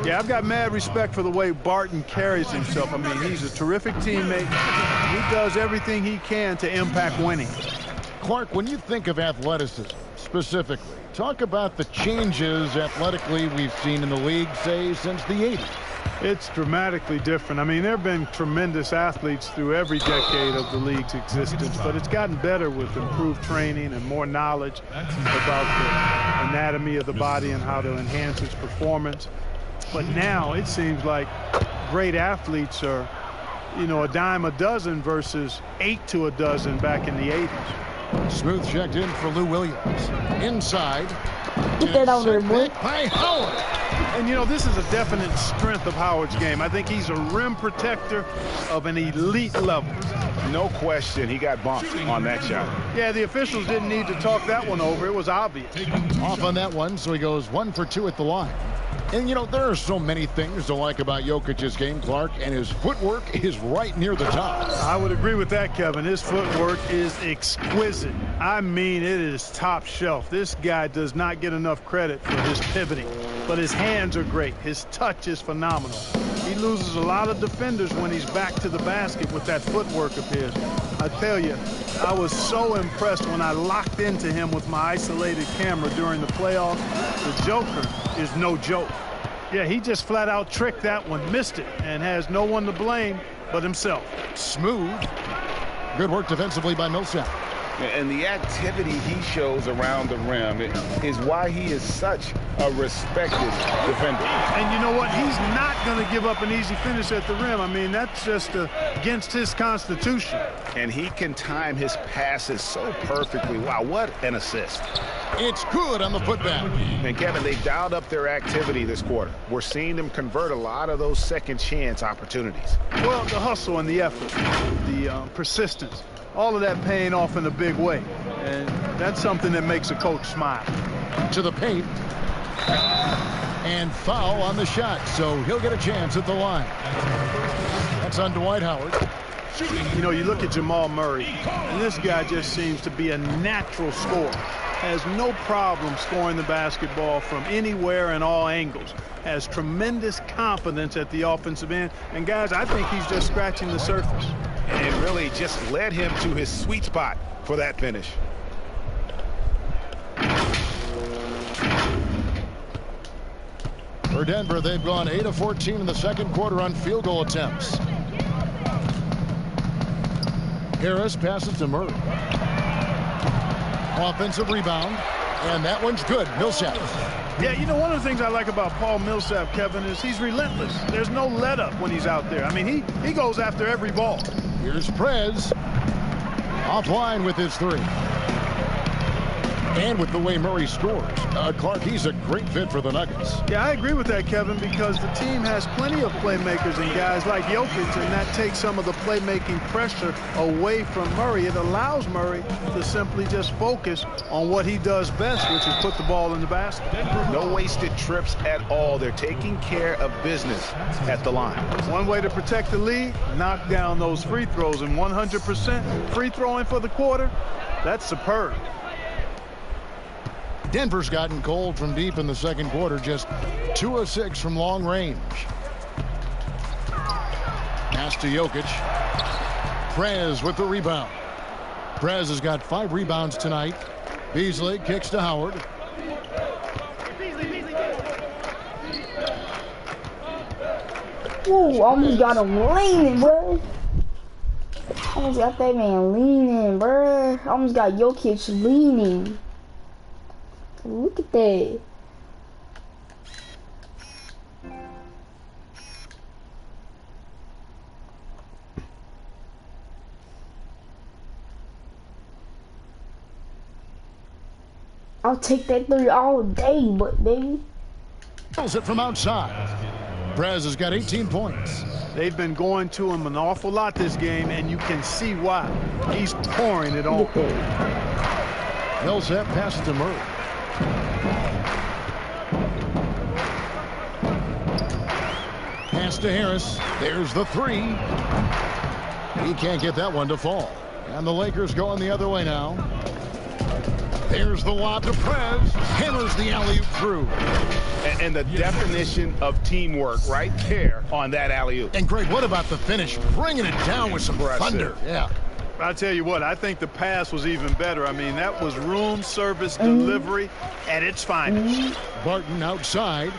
Speaker 7: Yeah, I've got mad respect for the way Barton carries himself. I mean, he's a terrific teammate. He does everything he can to impact winning.
Speaker 5: Clark, when you think of athleticism specifically, talk about the changes athletically we've seen in the league, say, since the 80s.
Speaker 7: It's dramatically different. I mean, there have been tremendous athletes through every decade of the league's existence, but it's gotten better with improved training and more knowledge about the anatomy of the body and how to enhance its performance. But now it seems like great athletes are, you know, a dime a dozen versus 8 to a dozen back in the 80s.
Speaker 5: Smooth checked in for Lou Williams. Inside.
Speaker 1: Get that out there, boy.
Speaker 5: By Howard.
Speaker 7: And, you know, this is a definite strength of Howard's game. I think he's a rim protector of an elite level.
Speaker 6: No question, he got bumped on that shot.
Speaker 7: Yeah, the officials didn't need to talk that one over. It was obvious.
Speaker 5: Off on that one, so he goes 1 for 2 at the line. And, you know, there are so many things to like about Jokic's game, Clark, and his footwork is right near the top.
Speaker 7: I would agree with that, Kevin. His footwork is exquisite. I mean, it is top shelf. This guy does not get enough credit for his pivoting, but his hands are great. His touch is phenomenal. He loses a lot of defenders when he's back to the basket with that footwork of his. I tell you, I was so impressed when I locked into him with my isolated camera during the playoffs. The Joker is no joke. Yeah, he just flat out tricked that one, missed it, and has no one to blame but himself.
Speaker 5: Smooth. Good work defensively by Millsap.
Speaker 6: And the activity he shows around the rim is why he is such a respected defender.
Speaker 7: And you know what? He's not going to give up an easy finish at the rim. I mean, that's just against his constitution.
Speaker 6: And he can time his passes so perfectly. Wow, what an assist.
Speaker 5: It's good on the putback.
Speaker 6: And Kevin, they dialed up their activity this quarter. We're seeing them convert a lot of those second chance opportunities.
Speaker 7: Well, the hustle and the effort, the persistence, all of that paying off in a big way. And that's something that makes a coach smile.
Speaker 5: To the paint. And foul on the shot, so he'll get a chance at the line. That's on Dwight Howard.
Speaker 7: You know, you look at Jamal Murray, and this guy just seems to be a natural scorer. Has no problem scoring the basketball from anywhere and all angles. Has tremendous confidence at the offensive end. And, guys, I think he's just scratching the surface.
Speaker 6: And it really just led him to his sweet spot for that finish.
Speaker 5: For Denver, they've gone 8 of 14 in the second quarter on field goal attempts. Harris passes to Murray. Offensive rebound, and that one's good. Millsap.
Speaker 7: Yeah, you know, one of the things I like about Paul Millsap, Kevin, is he's relentless. There's no let up when he's out there. I mean, he goes after every ball.
Speaker 5: Here's Prez. Offline with his three. And with the way Murray scores, Clark, he's a great fit for the Nuggets.
Speaker 7: Yeah, I agree with that, Kevin, because the team has plenty of playmakers and guys like Jokic, and that takes some of the playmaking pressure away from Murray. It allows Murray to simply just focus on what he does best, which is put the ball in the basket.
Speaker 6: No wasted trips at all. They're taking care of business at the line.
Speaker 7: One way to protect the lead, knock down those free throws, and 100% free throwing for the quarter, that's superb.
Speaker 5: Denver's gotten cold from deep in the second quarter, just 2 of 6 from long range. Pass to Jokic. Prez with the rebound. Prez has got 5 rebounds tonight. Beasley kicks to Howard.
Speaker 1: Ooh, almost got him leaning, bro. Almost got that man leaning, bro. Almost got Jokic leaning. Look at that. I'll take that 3 all day, but baby.
Speaker 5: Pulls it from outside. Prez has got 18 points.
Speaker 7: They've been going to him an awful lot this game, and you can see why. He's pouring it on.
Speaker 5: Millsap passes to Murray. Pass to Harris. There's the 3. He can't get that one to fall. And the Lakers going the other way now. There's the lob to Prez. Hammers the alley-oop through.
Speaker 6: And the definition of teamwork right there on that alley-oop.
Speaker 5: And Greg, what about the finish? Bringing it down with some thunder. Yeah.
Speaker 7: I'll tell you what, I think the pass was even better. I mean, that was room service delivery at its finest.
Speaker 5: Barton outside.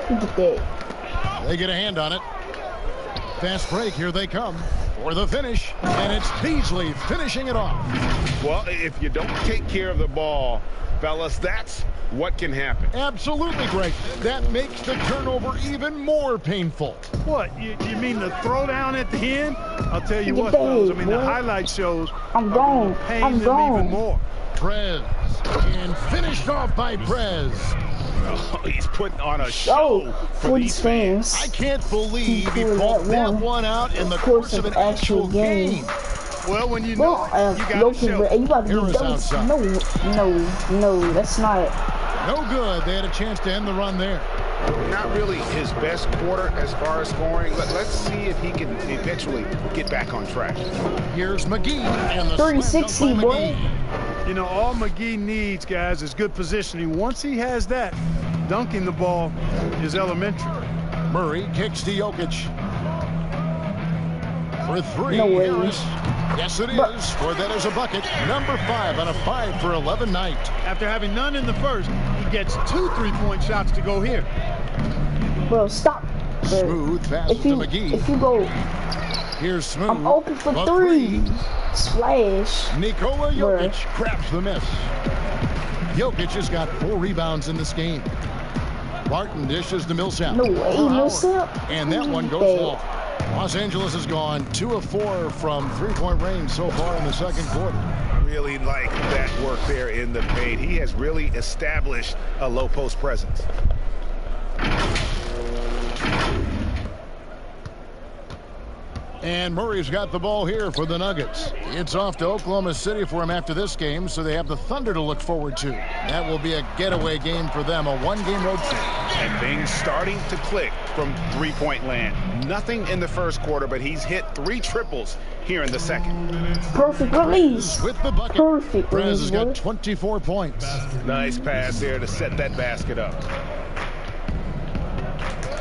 Speaker 1: Look at that.
Speaker 5: They get a hand on it. Fast break, here they come for the finish, and it's Beasley finishing it off.
Speaker 6: Well, if you don't take care of the ball, fellas, that's what can happen.
Speaker 5: Absolutely, Greg. That makes the turnover even more painful.
Speaker 7: What, you mean the throwdown at the end? I'll tell you what, fellas, I mean, the highlight shows
Speaker 1: I'm gone.
Speaker 7: Pain them even more.
Speaker 5: Prez, and finished off by Prez.
Speaker 6: Oh, he's putting on a show for these fans.
Speaker 5: I can't believe he pulled that one out in the course of an actual game.
Speaker 7: Well, when you know, you got to show.
Speaker 1: You about to
Speaker 5: Harris
Speaker 1: be
Speaker 5: outside.
Speaker 1: No, that's not.
Speaker 5: No good. They had a chance to end the run there.
Speaker 6: Not really his best quarter as far as scoring. Let's see if he can eventually get back on track.
Speaker 5: Here's McGee and the
Speaker 1: 360, boy.
Speaker 7: You know, all McGee needs, guys, is good positioning. Once he has that, dunking the ball is elementary.
Speaker 5: Murray kicks to Jokic. For 3.
Speaker 1: No way.
Speaker 5: Harris. Yes, it is. For that is a bucket. Number 5 on a 5 for 11 night.
Speaker 7: After having none in the first, he gets 2 3-point shots to go here.
Speaker 1: Bro, stop.
Speaker 5: Smooth pass to McGee.
Speaker 1: If you go,
Speaker 5: Here's Smooth.
Speaker 1: I'm open for 3. Splash.
Speaker 5: Nikola Jokic grabs the miss. Jokic has got 4 rebounds in this game. Barton dishes to Millsap.
Speaker 1: No way, Millsap.
Speaker 5: And that one goes long. Los Angeles has gone 2 of 4 from 3-point range so far in the second quarter.
Speaker 6: Really like that work there in the paint. He has really established a low post presence.
Speaker 5: And Murray's got the ball here for the Nuggets. It's off to Oklahoma City for him after this game, so they have the Thunder to look forward to. That will be a getaway game for them, a one-game road trip.
Speaker 6: And things starting to click from three-point land. Nothing in the first quarter, but he's hit 3 triples here in the second.
Speaker 1: Perfect release.
Speaker 5: With the bucket.
Speaker 1: Perfect
Speaker 5: Perez
Speaker 1: release,
Speaker 5: has got
Speaker 1: boy.
Speaker 5: 24 points.
Speaker 6: Nice pass there to set that basket up.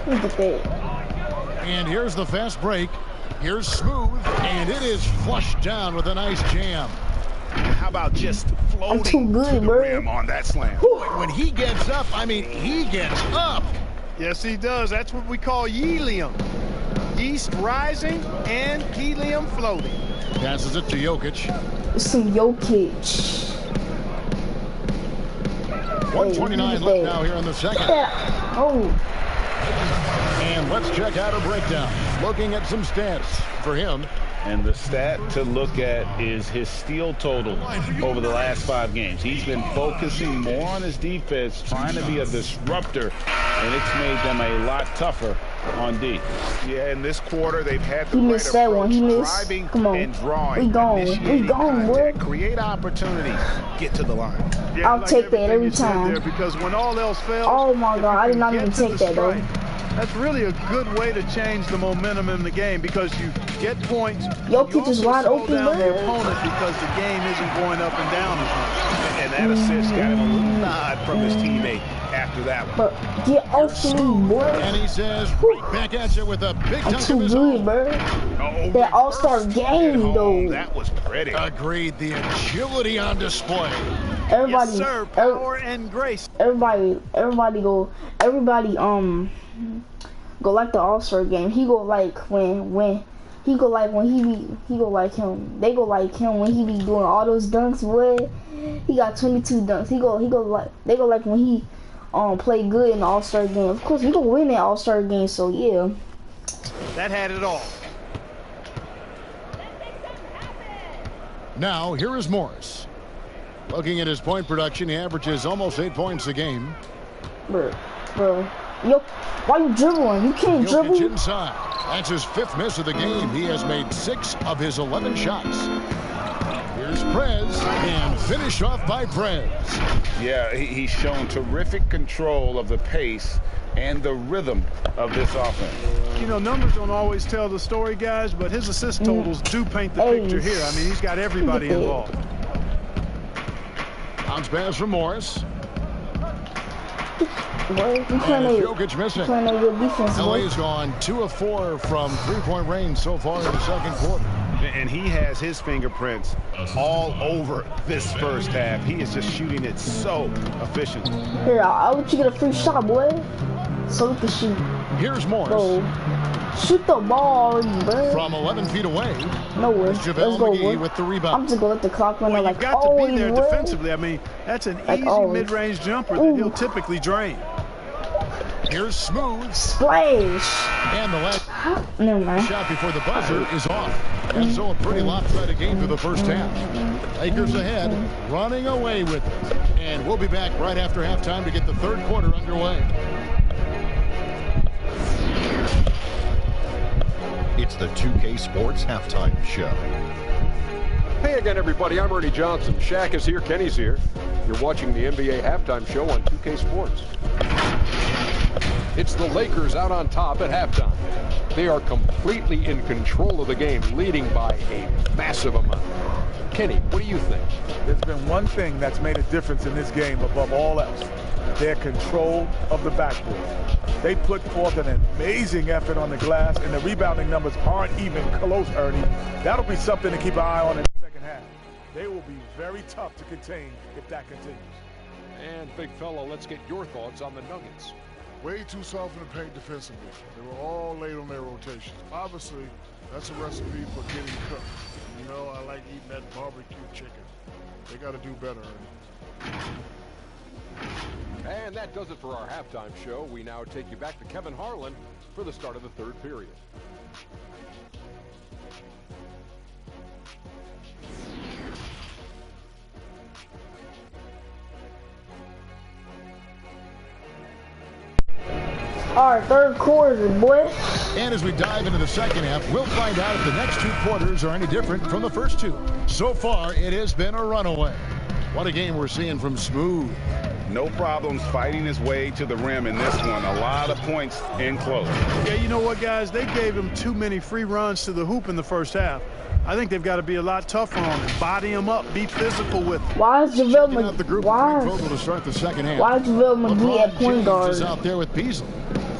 Speaker 1: Look at that.
Speaker 5: And here's the fast break. Here's Smooth, and it is flushed down with a nice jam.
Speaker 6: How about just floating
Speaker 1: too good,
Speaker 6: to the
Speaker 1: bro.
Speaker 6: rim on that slam?
Speaker 5: When he gets up, I mean, he gets up.
Speaker 7: Yes, he does. That's what we call helium. Yeast rising and helium floating.
Speaker 5: Passes it to Jokic.
Speaker 1: Some Jokic.
Speaker 5: 129 left now here in the second.
Speaker 1: Yeah. Oh.
Speaker 5: And let's check out a breakdown. Looking at some stats for him.
Speaker 6: And the stat to look at is his steal total over the last 5 games. He's been focusing more on his defense, trying to be a disruptor, and it's made them a lot tougher on D. Yeah, in this quarter, they've had the
Speaker 1: He missed that one. He missed.
Speaker 6: driving
Speaker 1: Come on.
Speaker 6: and drawing.
Speaker 1: We gone. We
Speaker 6: initiating
Speaker 1: gone, boy.
Speaker 6: contact, create opportunities, get to the line.
Speaker 7: Yeah,
Speaker 1: I'll take that
Speaker 7: everything
Speaker 1: every
Speaker 7: you said
Speaker 1: time.
Speaker 7: there, because when all else fails,
Speaker 1: Oh my
Speaker 7: if
Speaker 1: God,
Speaker 7: you
Speaker 1: I did
Speaker 7: can
Speaker 1: not
Speaker 7: get
Speaker 1: even
Speaker 7: to
Speaker 1: take
Speaker 7: the
Speaker 1: that, though.
Speaker 7: strike, that's really a good way to change the momentum in the game, because you get points.
Speaker 1: Jokic
Speaker 7: you
Speaker 1: is
Speaker 7: also
Speaker 1: wide
Speaker 7: slow
Speaker 1: open,
Speaker 7: down the
Speaker 1: bro.
Speaker 7: opponent because the game isn't going up and down as much.
Speaker 6: And that assist got him a little nod from his teammate after that one.
Speaker 1: But get off to me, boy.
Speaker 5: And he says, right back at you with a big
Speaker 1: I'm
Speaker 5: dunk of
Speaker 1: too
Speaker 5: his
Speaker 1: good,
Speaker 5: own.
Speaker 1: bro.
Speaker 6: Oh,
Speaker 1: That All-Star
Speaker 6: reverse
Speaker 1: game,
Speaker 6: home.
Speaker 1: though.
Speaker 6: That was pretty.
Speaker 5: Agreed. The agility on display.
Speaker 1: Everybody,
Speaker 7: Yes, sir. Power and grace.
Speaker 1: everybody go like the All-Star game. He go like when he go like when he go like him. They go like him when he be doing all those dunks, boy. He got 22 dunks. They go like when he play good in the All-Star game. Of course, we gonna win that All-Star game, so yeah.
Speaker 7: That had it all.
Speaker 5: Now, here is Morris. Looking at his point production, he averages almost 8 points a game.
Speaker 1: Bro. Yo, why you dribbling? You can't
Speaker 5: Jokic
Speaker 1: dribble.
Speaker 5: inside. That's his 5th miss of the game. He has made 6 of his 11 shots. Here's Prez, and finish off by Prez.
Speaker 6: Yeah, he's shown terrific control of the pace and the rhythm of this offense.
Speaker 7: You know, numbers don't always tell the story, guys, but his assist totals do paint the picture here. I mean, he's got everybody involved.
Speaker 5: Bounce pass from Morris.
Speaker 1: Boy, you
Speaker 5: And
Speaker 1: playing
Speaker 5: Jokic missing.
Speaker 1: a good defense, boy.
Speaker 5: LA's gone 2 of 4 from 3-point range so far in the second quarter.
Speaker 6: And he has his fingerprints all over this first half. He is just shooting it so efficient.
Speaker 1: Here, I'll let you get a free shot, boy. So we can shoot.
Speaker 5: Here's Morris.
Speaker 1: Go. Shoot the ball, bro.
Speaker 5: From 11 feet away.
Speaker 1: No way. Let's
Speaker 5: JaVale
Speaker 1: go,
Speaker 5: McGee
Speaker 1: boy.
Speaker 5: with the
Speaker 1: I'm
Speaker 5: rebound.
Speaker 1: just gonna let the clock run
Speaker 7: Well,
Speaker 1: out
Speaker 7: you've
Speaker 1: like
Speaker 7: got to
Speaker 1: always,
Speaker 7: be there
Speaker 1: boy.
Speaker 7: defensively. I mean, that's an
Speaker 1: Like
Speaker 7: easy
Speaker 1: always.
Speaker 7: mid-range jumper that
Speaker 1: Ooh.
Speaker 7: he'll typically drain.
Speaker 5: Here's Smooth.
Speaker 1: Splash.
Speaker 5: And the last
Speaker 1: Never mind.
Speaker 5: shot before the buzzer is off. And so a pretty lopsided game through the first half. Lakers ahead, running away with it. And we'll be back right after halftime to get the third quarter underway.
Speaker 3: It's the 2K Sports Halftime Show.
Speaker 4: Hey again, everybody. I'm Ernie Johnson. Shaq is here. Kenny's here. You're watching the NBA Halftime Show on 2K Sports. It's the Lakers out on top at halftime. They are completely in control of the game, leading by a massive amount. Kenny, what do you think?
Speaker 9: There's been one thing that's made a difference in this game above all else. Their control of the backboard. They put forth an amazing effort on the glass, and the rebounding numbers aren't even close, Ernie. That'll be something to keep an eye on in the second half. They will be very tough to contain if that continues.
Speaker 4: And big fella, let's get your thoughts on the Nuggets.
Speaker 10: Way too soft in the paint defensively. They were all late on their rotations. Obviously, that's a recipe for getting cooked. You know, I like eating that barbecue chicken. They got to do better, Ernie.
Speaker 4: And that does it for our halftime show. We now take you back to Kevin Harlan for the start of the third period.
Speaker 1: All right, third quarter, boy.
Speaker 5: And as we dive into the second half, we'll find out if the next two quarters are any different from the first two. So far, it has been a runaway. What a game we're seeing from Smooth.
Speaker 6: No problems fighting his way to the rim in this one. A lot of points in close.
Speaker 7: Yeah, you know what, guys? They gave him too many free runs to the hoop in the first half. I think they've got to be a lot tougher on him. Body him up. Be physical with him.
Speaker 1: Why is JaVale McGee?
Speaker 5: To start the second half.
Speaker 1: Why is JaVale McGee at point guard?
Speaker 5: Is out there with Beasley.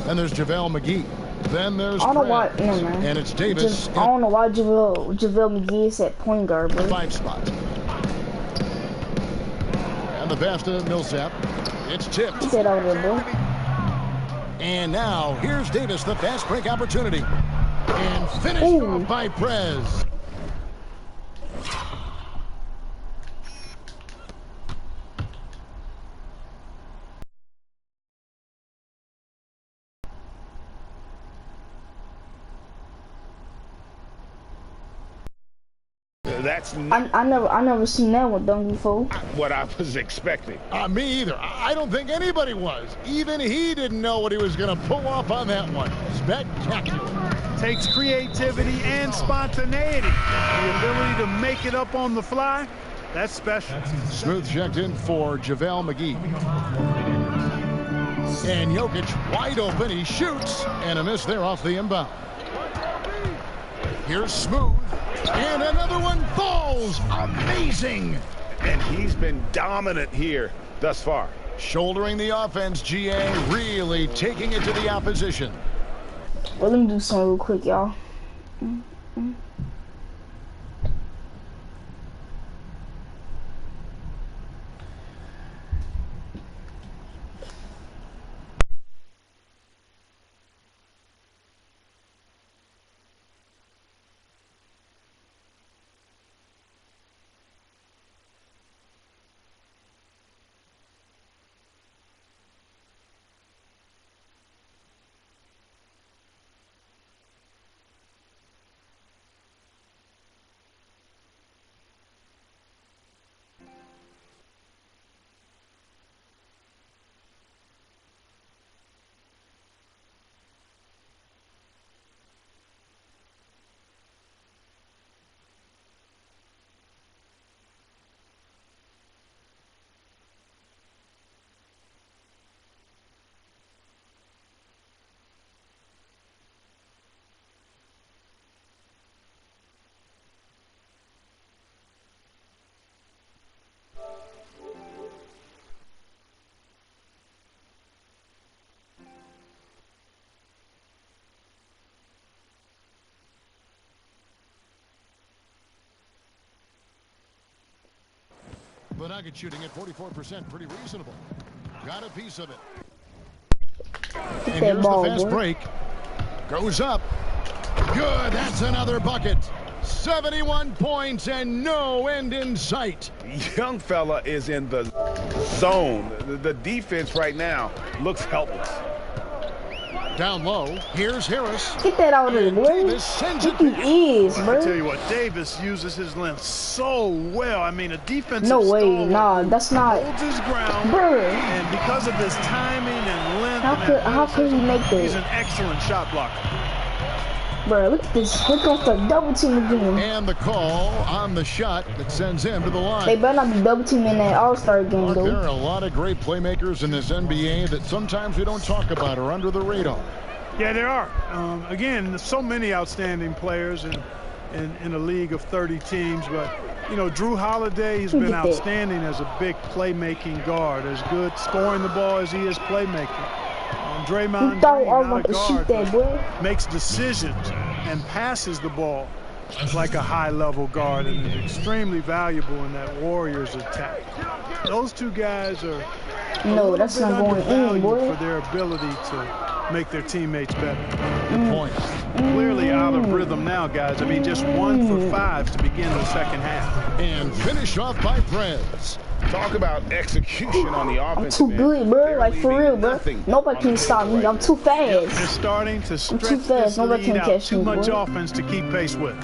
Speaker 5: Then there's JaVale McGee. Then there's
Speaker 1: I don't know why. No, man.
Speaker 5: And it's Davis.
Speaker 1: I don't know why JaVale McGee is at point guard, bro.
Speaker 5: 5 spot. And the pass to Millsap. It's tipped.
Speaker 1: Sit over there, bro.
Speaker 5: And now here's Davis, the fast break opportunity. And finished off by Prez.
Speaker 6: That's
Speaker 1: I never seen that one done before.
Speaker 6: what I was expecting.
Speaker 5: Me either. I don't think anybody was. Even he didn't know what he was going to pull off on that one. Spectacular.
Speaker 7: Takes creativity and spontaneity. The ability to make it up on the fly, that's special.
Speaker 5: Smooth checked in for JaVale McGee. And Jokic wide open. He shoots. And a miss there off the inbound. Here's Smooth. And another one falls. Amazing.
Speaker 6: And he's been dominant here thus far.
Speaker 5: Shouldering the offense, GA, really taking it to the opposition.
Speaker 1: Well, let me do something real quick, y'all.
Speaker 5: The Nuggets shooting at 44%, pretty reasonable. Got a piece of it. And here's the fast break. Goes up. Good, that's another bucket. 71 points and no end in sight.
Speaker 6: Young fella is in the zone. The defense right now looks helpless.
Speaker 5: Down low, here's Harris.
Speaker 1: Get that out of there, boy.
Speaker 5: Davis sends it.
Speaker 1: He is, bro.
Speaker 7: I tell you what, Davis uses his length so well. I mean, a defensive
Speaker 1: no way, nah, that's not.
Speaker 7: Holds his ground,
Speaker 1: bro.
Speaker 7: And because of his timing and length,
Speaker 1: how could he make that?
Speaker 7: He's an excellent shot blocker.
Speaker 1: Bro, look at this. Look off the double team again.
Speaker 5: And the call on the shot that sends him to the line.
Speaker 1: They better not be double teaming that All-Star game, though.
Speaker 5: There are a lot of great playmakers in this NBA that sometimes we don't talk about or under the radar.
Speaker 7: Yeah, there are. Again, there's so many outstanding players in a league of 30 teams. But, you know, Drew Holiday has been outstanding as a big playmaking guard. As good scoring the ball as he is playmaking. Draymond Green, not a guard, but makes decisions and passes the ball like a high-level guard and is extremely valuable in that Warriors attack. Those two guys are
Speaker 1: that's not going in, boy.
Speaker 7: For their ability to make their teammates better.
Speaker 5: Good point.
Speaker 7: Clearly out of rhythm now, guys. I mean, just 1 for 5 to begin the second half.
Speaker 5: And finish off by Prez.
Speaker 6: Talk about execution on the offense.
Speaker 1: I'm too good, bro. Like, for real, bro. Nobody can stop me. I'm too fast.
Speaker 7: Yep, they're starting to stretch this lead out. Too much offense to keep pace with.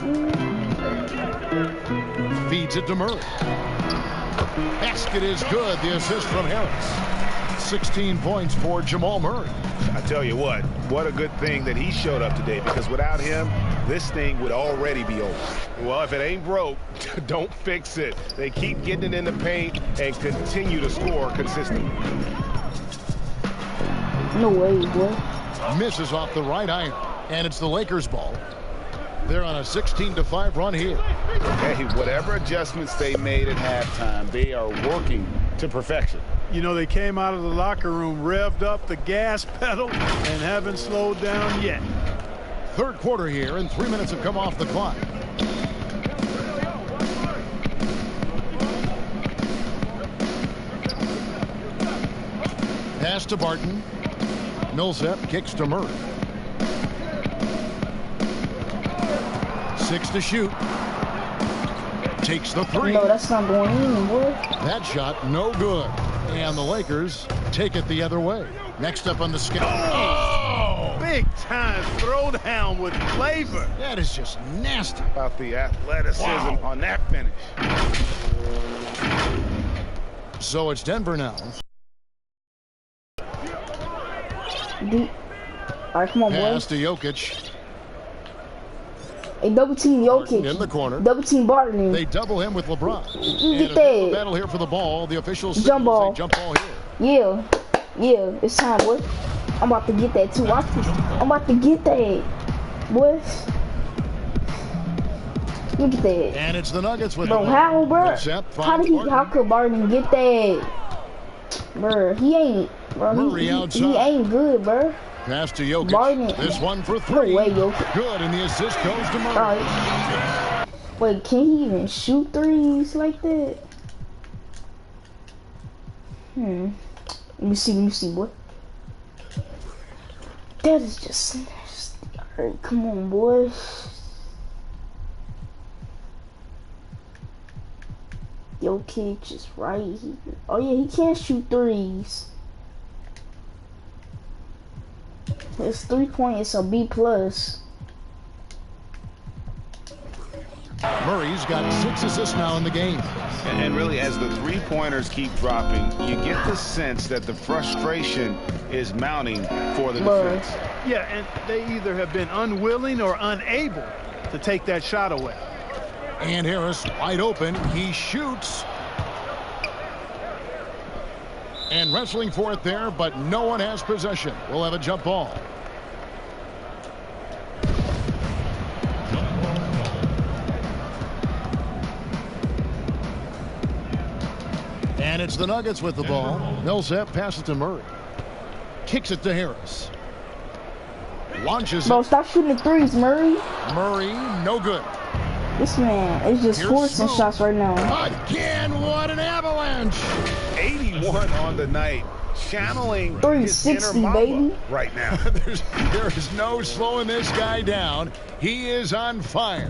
Speaker 5: Feeds it to Murray. Basket is good. The assist from Harris. 16 points for Jamal Murray.
Speaker 6: I tell you what a good thing that he showed up today, because without him, this thing would already be over. Well, if it ain't broke, don't fix it. They keep getting it in the paint and continue to score consistently.
Speaker 1: No way, boy.
Speaker 5: Misses off the right iron, and it's the Lakers' ball. They're on a 16-5 run here.
Speaker 6: Hey, whatever adjustments they made at halftime, they are working to perfection.
Speaker 7: You know, they came out of the locker room, revved up the gas pedal, and haven't slowed down yet.
Speaker 5: Third quarter here, and 3 minutes have come off the clock. Pass to Barton. Millsap kicks to Murray. 6 to shoot. Takes the three.
Speaker 1: No, that's not going in, boy.
Speaker 5: That shot, no good. And the Lakers take it the other way. Next up on the schedule.
Speaker 7: Oh! Big time throwdown with flavor.
Speaker 5: That is just nasty.
Speaker 6: About the athleticism on that finish.
Speaker 5: So it's Denver now.
Speaker 1: Deep. All right, come on,
Speaker 5: Pass
Speaker 1: boy.
Speaker 5: to Jokic.
Speaker 1: Hey, double team
Speaker 5: Barton
Speaker 1: Jokic.
Speaker 5: in the corner.
Speaker 1: Double team Barton.
Speaker 5: They double him with LeBron.
Speaker 1: Get
Speaker 5: And
Speaker 1: that.
Speaker 5: a battle here for the ball. The officials
Speaker 1: Jump ball.
Speaker 5: jump ball here.
Speaker 1: Yeah, it's time, boy. I'm about to get that too. Watch this. I'm about to get that, boy. Look at that.
Speaker 5: And it's the Nuggets with
Speaker 1: Bro,
Speaker 5: the
Speaker 1: how, bro?
Speaker 5: Millsap
Speaker 1: How did he?
Speaker 5: finds
Speaker 1: How could Barton get that? Bro, he ain't. Bro,
Speaker 5: Murray
Speaker 1: he
Speaker 5: outside.
Speaker 1: ain't good, bro.
Speaker 5: Pass to Jokic.
Speaker 1: Barton.
Speaker 5: This one for
Speaker 1: No
Speaker 5: three.
Speaker 1: way, Jokic.
Speaker 5: Good, and the assist goes to Murray.
Speaker 1: All right. Wait, can he even shoot threes like that? Let me see, boy. That is just nasty. Alright, come on, boy. Jokic is right here. Oh yeah, he can't shoot threes. His 3-point is a B+.
Speaker 5: Murray's got 6 assists now in the game.
Speaker 6: And really, as the three-pointers keep dropping, you get the sense that the frustration is mounting for the defense.
Speaker 7: Yeah, and they either have been unwilling or unable to take that shot away.
Speaker 5: And Harris wide open. He shoots. And wrestling for it there, but no one has possession. We'll have a jump ball. And it's the Nuggets with the ball. Millsap passes to Murray. Kicks it to Harris. Launches
Speaker 1: Bro,
Speaker 5: it.
Speaker 1: stop shooting the threes, Murray.
Speaker 5: Murray, no good.
Speaker 1: This man is just forcing shots right now.
Speaker 5: Again, what an avalanche.
Speaker 6: 81 on the night. Channeling his inner
Speaker 1: 360,
Speaker 6: Mamba
Speaker 1: baby.
Speaker 6: right now.
Speaker 5: There is no slowing this guy down. He is on fire.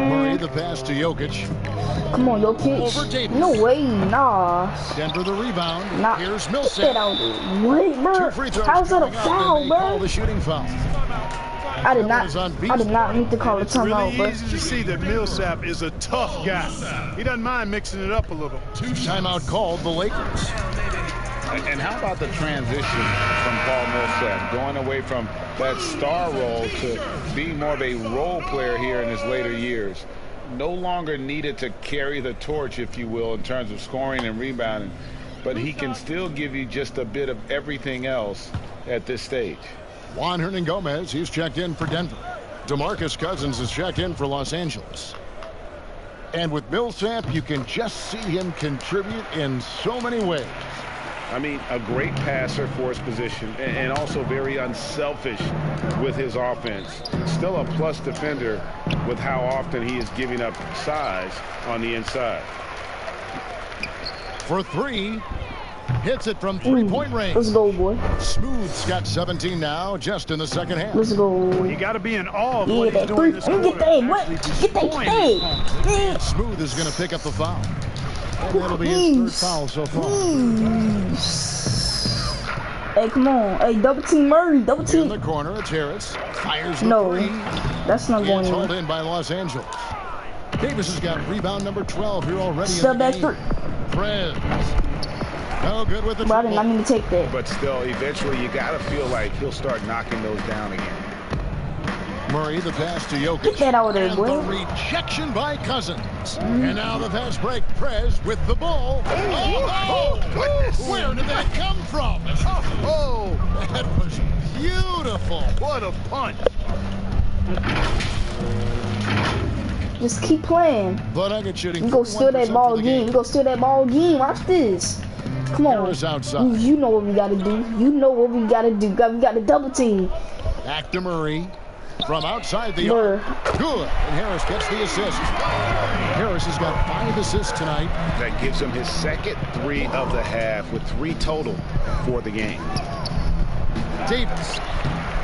Speaker 5: Murray, the pass to Jokic.
Speaker 1: Come on, Jokic.
Speaker 5: Over Davis.
Speaker 1: No way, nah.
Speaker 5: Denver the rebound.
Speaker 1: Nah.
Speaker 5: Here's
Speaker 1: Get
Speaker 5: Millsap.
Speaker 1: that out there. What, bro?
Speaker 5: 2 free throws
Speaker 1: How's that a
Speaker 5: coming up,
Speaker 1: foul,
Speaker 5: and they call
Speaker 1: bro?
Speaker 5: the shooting foul.
Speaker 1: I did
Speaker 5: That one is on
Speaker 1: not.
Speaker 5: Beast.
Speaker 1: I did not need to call a
Speaker 7: It's really
Speaker 1: timeout, bro.
Speaker 7: easy to see that Millsap is a tough guy. He doesn't mind mixing it up a little.
Speaker 5: Timeout called the Lakers.
Speaker 6: And how about the transition from Paul Millsap, going away from that star role to being more of a role player here in his later years? No longer needed to carry the torch, if you will, in terms of scoring and rebounding, but he can still give you just a bit of everything else at this stage.
Speaker 5: Juan Hernangomez, he's checked in for Denver. DeMarcus Cousins is checked in for Los Angeles. And with Millsap, you can just see him contribute in so many ways.
Speaker 6: I mean, a great passer for his position and also very unselfish with his offense. Still a plus defender with how often he is giving up size on the inside.
Speaker 5: For three, hits it from three-point range.
Speaker 1: Let's go, boy.
Speaker 5: Smooth's got 17 now, just in the second half.
Speaker 1: Let's go.
Speaker 7: You got to be in awe of
Speaker 1: Yeah,
Speaker 7: what he's
Speaker 1: that
Speaker 7: doing
Speaker 1: three.
Speaker 7: this
Speaker 1: Let me
Speaker 7: quarter.
Speaker 1: get that. What?
Speaker 7: Actually
Speaker 1: Get that.
Speaker 7: destroying
Speaker 1: Hey.
Speaker 5: Smooth is going to pick up the foul. And that'll be his third foul so far.
Speaker 1: Hey, come on. Hey, double team Murray. Double
Speaker 5: In
Speaker 1: team.
Speaker 5: the corner, it's Harris. Fires the
Speaker 1: No,
Speaker 5: three.
Speaker 1: that's not going
Speaker 5: It's
Speaker 1: in.
Speaker 5: held in by Los Angeles. Davis has got rebound number 12 here already
Speaker 1: Step
Speaker 5: in the
Speaker 1: back
Speaker 5: game.
Speaker 1: three.
Speaker 5: Prez. No good with the
Speaker 1: But I did not mean to take that.
Speaker 6: But still, eventually, you got to feel like he'll start knocking those down again.
Speaker 5: Murray, the pass to Jokic.
Speaker 1: Get that out of there,
Speaker 5: and
Speaker 1: boy.
Speaker 5: the rejection by Cousins. And now the fast break. Prez with the ball. Oh, goodness. Where did that come from? Oh, that was beautiful. What a punch.
Speaker 1: Just keep playing.
Speaker 5: The Nuggets shooting.
Speaker 1: You go steal that ball again. You go steal that ball again. Watch this. Come on.
Speaker 5: Outside.
Speaker 1: You know what we got to do. You know what we got to do. We got to double team.
Speaker 5: Back to Murray. From outside the arc. Good. And Harris gets the assist. Harris has got 5 assists tonight.
Speaker 6: That gives him his second 3 of the half with 3 total for the game.
Speaker 5: Davis.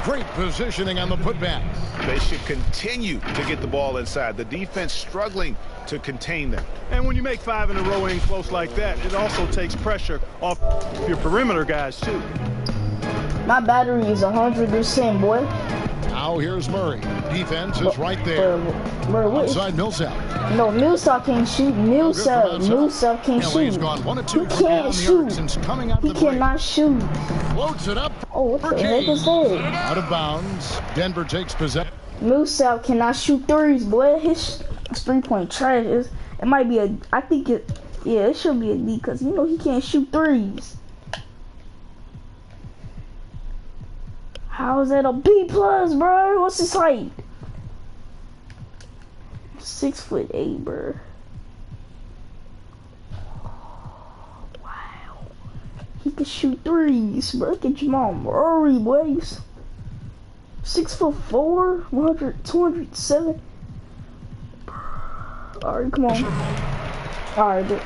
Speaker 5: Great positioning on the putback.
Speaker 6: They should continue to get the ball inside. The defense struggling to contain them.
Speaker 7: And when you make 5 in a row in close like that, it also takes pressure off your perimeter guys, too.
Speaker 1: My battery is 100%, boy.
Speaker 5: Now here's Murray. Defense is right there. Outside Millsap.
Speaker 1: No, Millsap can't shoot. Millsap can't shoot.
Speaker 5: LA's gone 1 of 2
Speaker 1: He can't shoot.
Speaker 5: Coming out
Speaker 1: He cannot shoot.
Speaker 5: Floats it up.
Speaker 1: Oh, what the heck is that?
Speaker 5: Out of bounds. Denver takes possession.
Speaker 1: Millsap cannot shoot threes, boy. His 3-point trash. It might be a. I think it. Yeah, it should be a D because you know he can't shoot threes. How is that a B plus, bro? What's his height? 6'8", bro. Wow. He can shoot threes, bro. Look at Jamal Murray, boy. 6'4", 207. Alright, come on. Alright,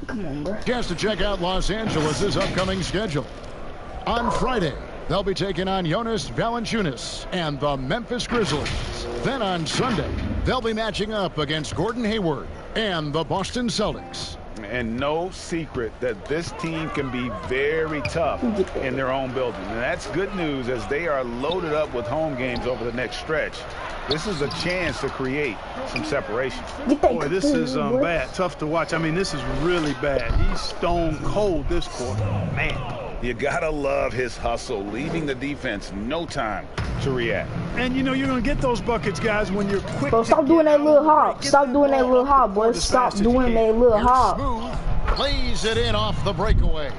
Speaker 1: come on, bro.
Speaker 5: Chance to check out Los Angeles' upcoming schedule. On Friday, they'll be taking on Jonas Valanciunas and the Memphis Grizzlies. Then on Sunday, they'll be matching up against Gordon Hayward and the Boston Celtics.
Speaker 8: And no secret that this team can be very tough in their own building. And that's good news as they are loaded up with home games over the next stretch. This is a chance to create some separation.
Speaker 7: Boy, this is bad. Tough to watch. I mean, this is really bad. He's stone cold this quarter. Man.
Speaker 8: You gotta love his hustle, leaving the defense no time to react.
Speaker 7: And you know you're gonna get those buckets, guys, when you're quick.
Speaker 1: Bro, stop doing that little hop. Stop doing that little hop, boy. Stop doing that little hop.
Speaker 5: Smooth plays it in off the breakaway.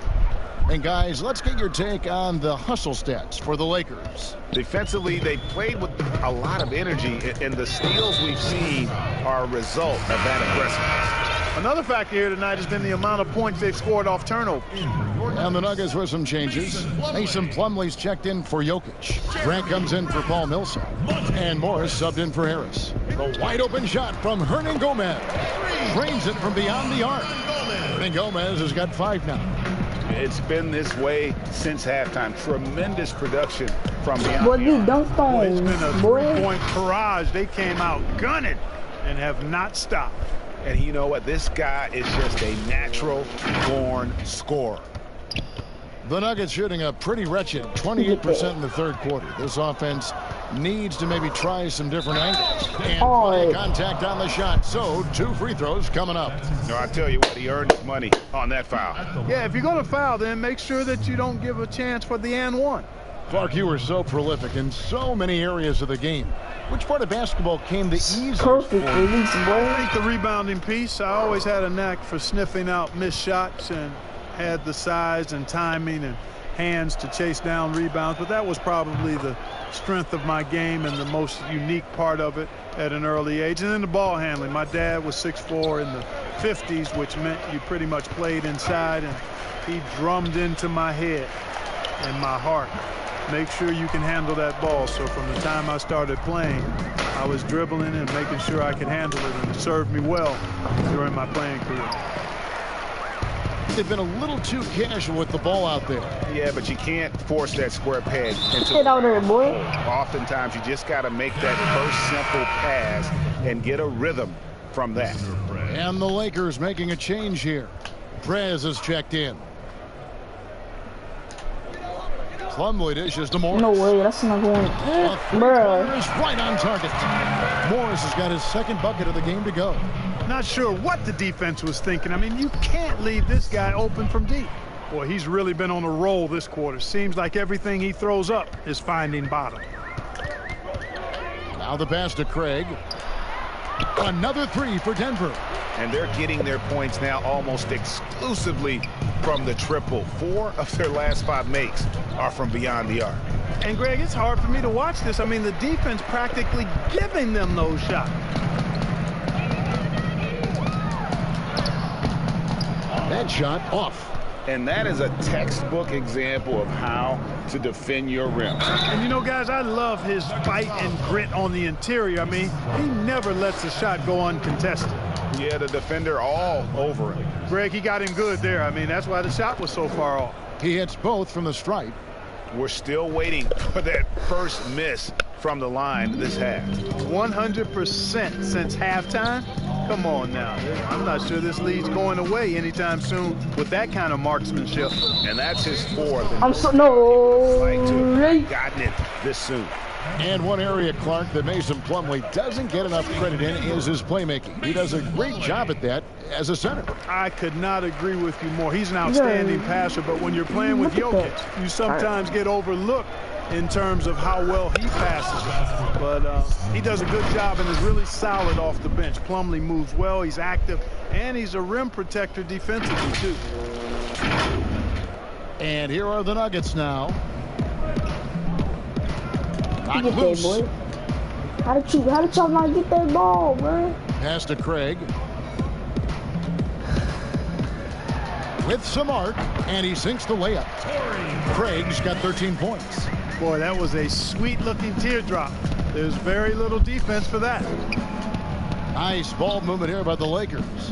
Speaker 5: And guys, let's get your take on the hustle stats for the Lakers.
Speaker 6: Defensively, they played with a lot of energy, and the steals we've seen are a result of that aggressiveness.
Speaker 7: Another factor here tonight has been the amount of points they've scored off turnover.
Speaker 5: And the Nuggets with some changes. Mason Plumlee's checked in for Jokic. Grant comes in for Paul Millsap. And Morris subbed in for Harris. The wide open shot from Hernan Gomez. Drains it from beyond the arc. And Gomez has got 5 now.
Speaker 8: It's been this way since halftime. Tremendous production from beyond.
Speaker 1: Boy, you dunked on,
Speaker 7: it's been a 3-point barrage. They came out gunning and have not stopped.
Speaker 6: And you know what? This guy is just a natural-born scorer.
Speaker 5: The Nuggets shooting a pretty wretched 28% in the third quarter. This offense needs to maybe try some different angles. And contact on the shot. So 2 free throws coming up.
Speaker 6: No, I tell you what, he earned his money on that foul.
Speaker 7: Yeah, if you're going to foul, then make sure that you don't give a chance for the and one.
Speaker 5: Clark, you were so prolific in so many areas of the game. Which part of basketball came the easiest?
Speaker 1: Perfect release, boy.
Speaker 7: I think the rebounding piece. I always had a knack for sniffing out missed shots and had the size and timing and hands to chase down rebounds, but that was probably the strength of my game and the most unique part of it at an early age. And then the ball handling. My dad was 6'4" in the 50s, which meant you pretty much played inside, and he drummed into my head and my heart. Make sure you can handle that ball. So from the time I started playing, I was dribbling and making sure I could handle it, and it served me well during my playing career.
Speaker 5: They've been a little too casual with the ball out there.
Speaker 6: Yeah, but you can't force that square peg into
Speaker 1: Get out there, boy.
Speaker 6: Oftentimes, you just got to make that first simple pass and get a rhythm from that.
Speaker 5: And the Lakers making a change here. Prez has checked in. Plumlee dishes to Morris.
Speaker 1: No way, that's not going. Bro.
Speaker 5: Is right on target. Morris has got his second bucket of the game to go.
Speaker 7: Not sure what the defense was thinking. I mean, you can't leave this guy open from deep. Boy, he's really been on a roll this quarter. Seems like everything he throws up is finding bottom.
Speaker 5: Now the pass to Craig. Another three for Denver.
Speaker 6: And they're getting their points now almost exclusively from the triple. 4 of their last 5 makes are from beyond the arc.
Speaker 7: And, Greg, it's hard for me to watch this. I mean, the defense practically giving them those shots.
Speaker 5: That shot off.
Speaker 6: And that is a textbook example of how to defend your rim.
Speaker 7: And, you know, guys, I love his fight and grit on the interior. I mean, he never lets a shot go uncontested.
Speaker 6: Yeah, the defender all over him.
Speaker 7: Greg, he got him good there. I mean, that's why the shot was so far off.
Speaker 5: He hits both from the stripe.
Speaker 6: We're still waiting for that first miss from the line this half.
Speaker 7: 100% since halftime? Come on now. I'm not sure this lead's going away anytime soon with that kind of marksmanship.
Speaker 6: And that's his 4th.
Speaker 1: I'm so no.
Speaker 6: Like to have gotten it this soon.
Speaker 5: And one area, Clark, that Mason Plumlee doesn't get enough credit in is his playmaking. He does a great job at that as a center.
Speaker 7: I could not agree with you more. He's an outstanding passer, but when you're playing with Jokic, you sometimes get overlooked in terms of how well he passes. But he does a good job and is really solid off the bench. Plumlee moves well, he's active, and he's a rim protector defensively, too.
Speaker 5: And here are the Nuggets now.
Speaker 1: Get that, boy. How did y'all not get that ball, man?
Speaker 5: Pass to Craig. With some arc, and he sinks the layup. Craig's got 13 points.
Speaker 7: Boy, that was a sweet-looking teardrop. There's very little defense for that.
Speaker 5: Nice ball movement here by the Lakers.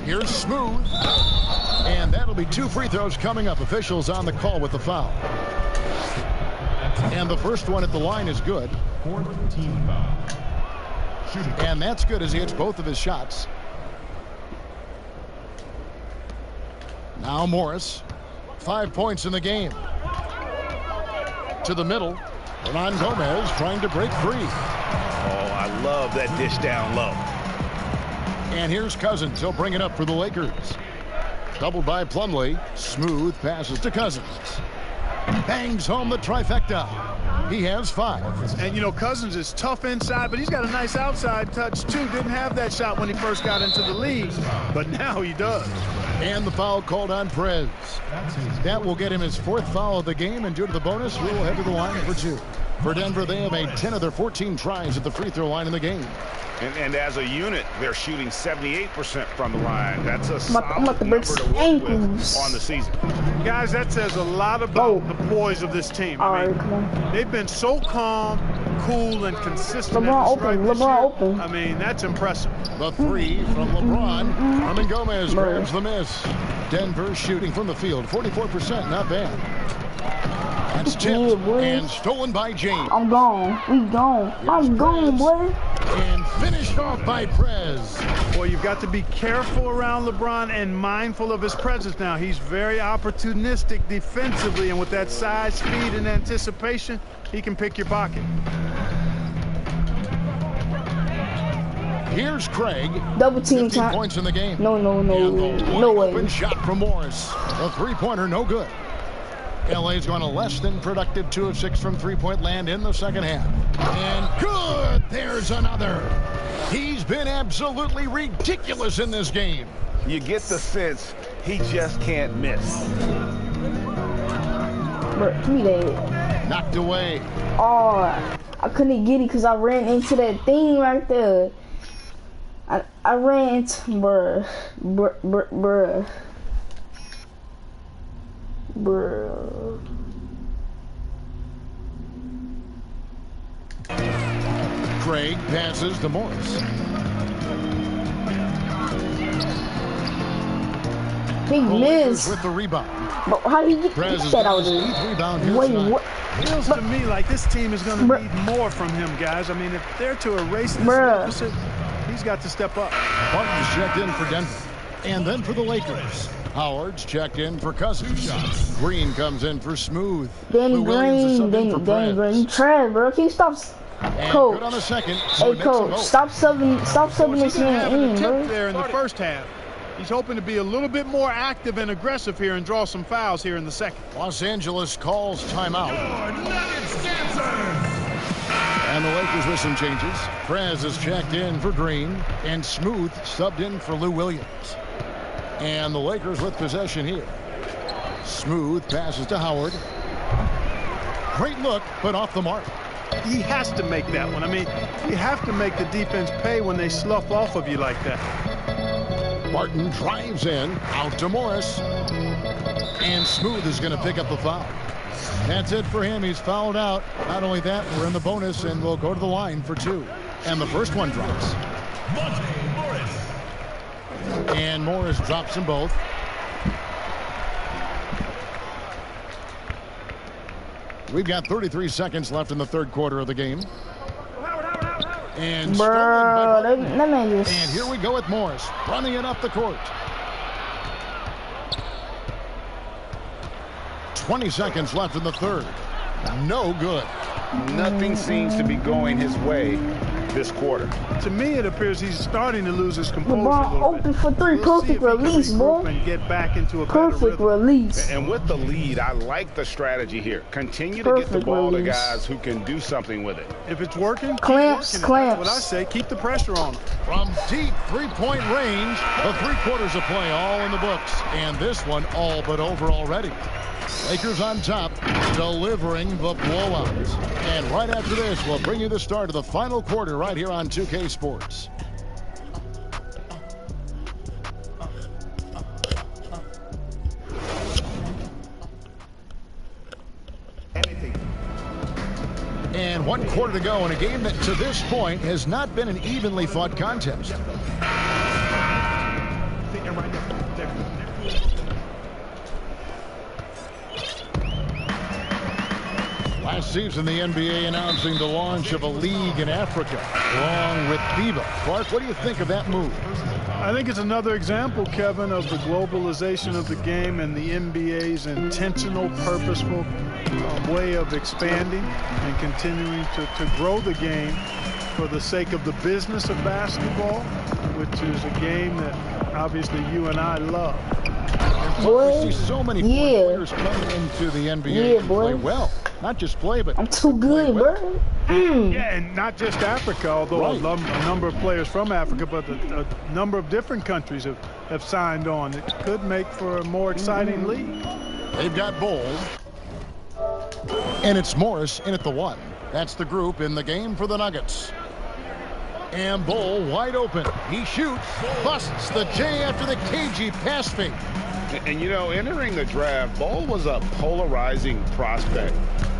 Speaker 5: Here's Smooth. And that'll be 2 free throws coming up. Officials on the call with the foul. And the first one at the line is good.
Speaker 3: 4th team foul.
Speaker 5: And that's good as he hits both of his shots. Now Morris. 5 points in the game. To the middle. Hernan Gomez trying to break free.
Speaker 6: Oh, I love that dish down low.
Speaker 5: And here's Cousins. He'll bring it up for the Lakers. Doubled by Plumlee. Smooth passes to Cousins. Bangs home the trifecta. He has 5.
Speaker 7: And, you know, Cousins is tough inside, but he's got a nice outside touch, too. Didn't have that shot when he first got into the league, but now he does.
Speaker 5: And the foul called on Perez. That will get him his 4th foul of the game, and due to the bonus, we will head to the line for 2. For Denver, they have made 10 of their 14 tries at the free throw line in the game.
Speaker 6: And as a unit, they're shooting 78% from the line. That's a solid
Speaker 1: I'm
Speaker 6: number to work with on the season.
Speaker 7: Guys, that says a lot about the poise of this team. I mean,
Speaker 1: come on.
Speaker 7: they've been so calm, cool, and consistent.
Speaker 1: LeBron open.
Speaker 7: I mean, that's impressive.
Speaker 5: The 3 from LeBron. Hernan Gomez grabs the miss. Denver shooting from the field. 44%, not bad. That's tipped and stolen by James.
Speaker 1: I'm gone. We gone. I'm gone, boy.
Speaker 5: And finished off by Prez.
Speaker 7: Boy, you've got to be careful around LeBron and mindful of his presence now. He's very opportunistic defensively, and with that size, speed, and anticipation, he can pick your pocket.
Speaker 5: Here's Craig.
Speaker 1: Double team
Speaker 5: 15
Speaker 1: time.
Speaker 5: points in the game.
Speaker 1: No way.
Speaker 5: Open shot from Morris. A 3-pointer, no good. LA's gone a less than productive 2 of 6 from 3-point land in the second half. And good! There's another. He's been absolutely ridiculous in this game.
Speaker 6: You get the sense he just can't miss.
Speaker 1: Bro, give me that.
Speaker 5: Knocked away.
Speaker 1: Oh, I couldn't get it because I ran into that thing right there. I ran into, bruh.
Speaker 5: Craig passes to Morris.
Speaker 1: Big miss.
Speaker 5: With the rebound.
Speaker 1: But how do you get that out there? Wait, what?
Speaker 7: Feels to me like this team is going to need more from him, guys. I mean, if they're to erase this deficit, he's got to step up.
Speaker 5: Barton's checked in for Denver. And then for the Lakers. Howard's checked in for Cousins. Green comes in for Smooth.
Speaker 1: Danny Green. You trash, bro. Can you stop
Speaker 5: And
Speaker 1: Coach.
Speaker 5: good on the second.
Speaker 1: Hey, coach, stop subbing this man in, bro.
Speaker 7: There in the first half. He's hoping to be a little bit more active and aggressive here and draw some fouls here in the second.
Speaker 5: Los Angeles calls timeout. And the Lakers with some changes. Prez is checked in for Green, and Smooth subbed in for Lou Williams. And the Lakers with possession here. Smooth passes to Howard. Great look, but off the mark.
Speaker 7: He has to make that one. I mean, you have to make the defense pay when they slough off of you like that.
Speaker 5: Barton drives in, out to Morris. And Smooth is going to pick up the foul. That's it for him. He's fouled out. Not only that, we're in the bonus, and we'll go to the line for 2. And the first one drops. And Morris drops them both. We've got 33 seconds left in the third quarter of the game. And
Speaker 1: Bro, that man just...
Speaker 5: And here we go with Morris running it up the court. 20 seconds left in the third. No good.
Speaker 8: Nothing seems to be going his way this quarter.
Speaker 7: To me, it appears he's starting to lose his composure.
Speaker 1: LeBron open for 3. Perfect release, boy.
Speaker 7: And get back into a
Speaker 1: Perfect release.
Speaker 8: And with the lead, I like the strategy here. Continue to get the ball to guys who can do something with it.
Speaker 7: If it's working,
Speaker 1: clamps.
Speaker 7: That's what I say. Keep the pressure on him.
Speaker 5: From deep three-point range, the 3 quarters of play all in the books. And this one all but over already. Lakers on top, delivering the blowout. And right after this, we'll bring you the start of the final quarter right here on 2K Sports. And 1 quarter to go in a game that to this point has not been an evenly fought contest. Last season, the NBA announcing the launch of a league in Africa, along with FIBA. Clark, what do you think of that move?
Speaker 7: I think it's another example, Kevin, of the globalization of the game and the NBA's intentional, purposeful way of expanding and continuing to grow the game for the sake of the business of basketball, which is a game that obviously you and I love.
Speaker 5: Boy, we see so many players coming into the NBA and play well. Not just play, but
Speaker 1: I'm too good, bro.
Speaker 7: Yeah, and not just Africa, although a number of players from Africa, but a number of different countries have signed on. It could make for a more exciting league.
Speaker 5: They've got Bol. And it's Morris in at the 1. That's the group in the game for the Nuggets. And Bol wide open. He shoots, busts the J after the cagey pass fake.
Speaker 8: And, you know, entering the draft, Bol was a polarizing prospect.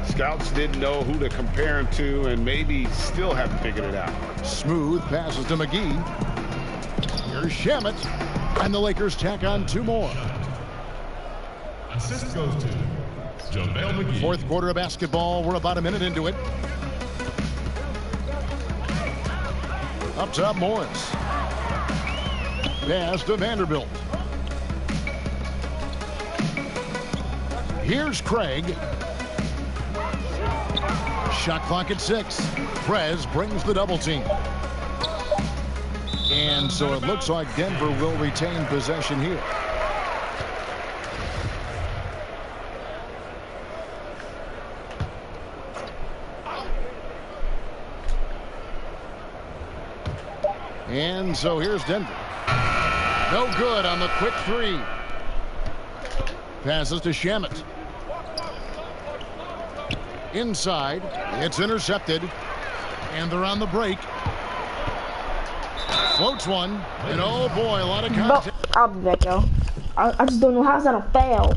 Speaker 8: Scouts didn't know who to compare him to and maybe still haven't figured it out.
Speaker 5: Smooth passes to McGee. Here's Shamet. And the Lakers tack on 2 more.
Speaker 3: Assist goes to JaVale McGee.
Speaker 5: Fourth quarter of basketball. We're about a minute into it. Up top, Morris. Pass to Vanderbilt. Here's Craig. Shot clock at 6. Prez brings the double team. And so it looks like Denver will retain possession here. And so here's Denver. No good on the quick 3. Passes to Shamet. Inside. It's intercepted. And they're on the break. Floats one. And oh boy, a lot of contact.
Speaker 1: I'll be back, y'all. I just don't know how's that a foul.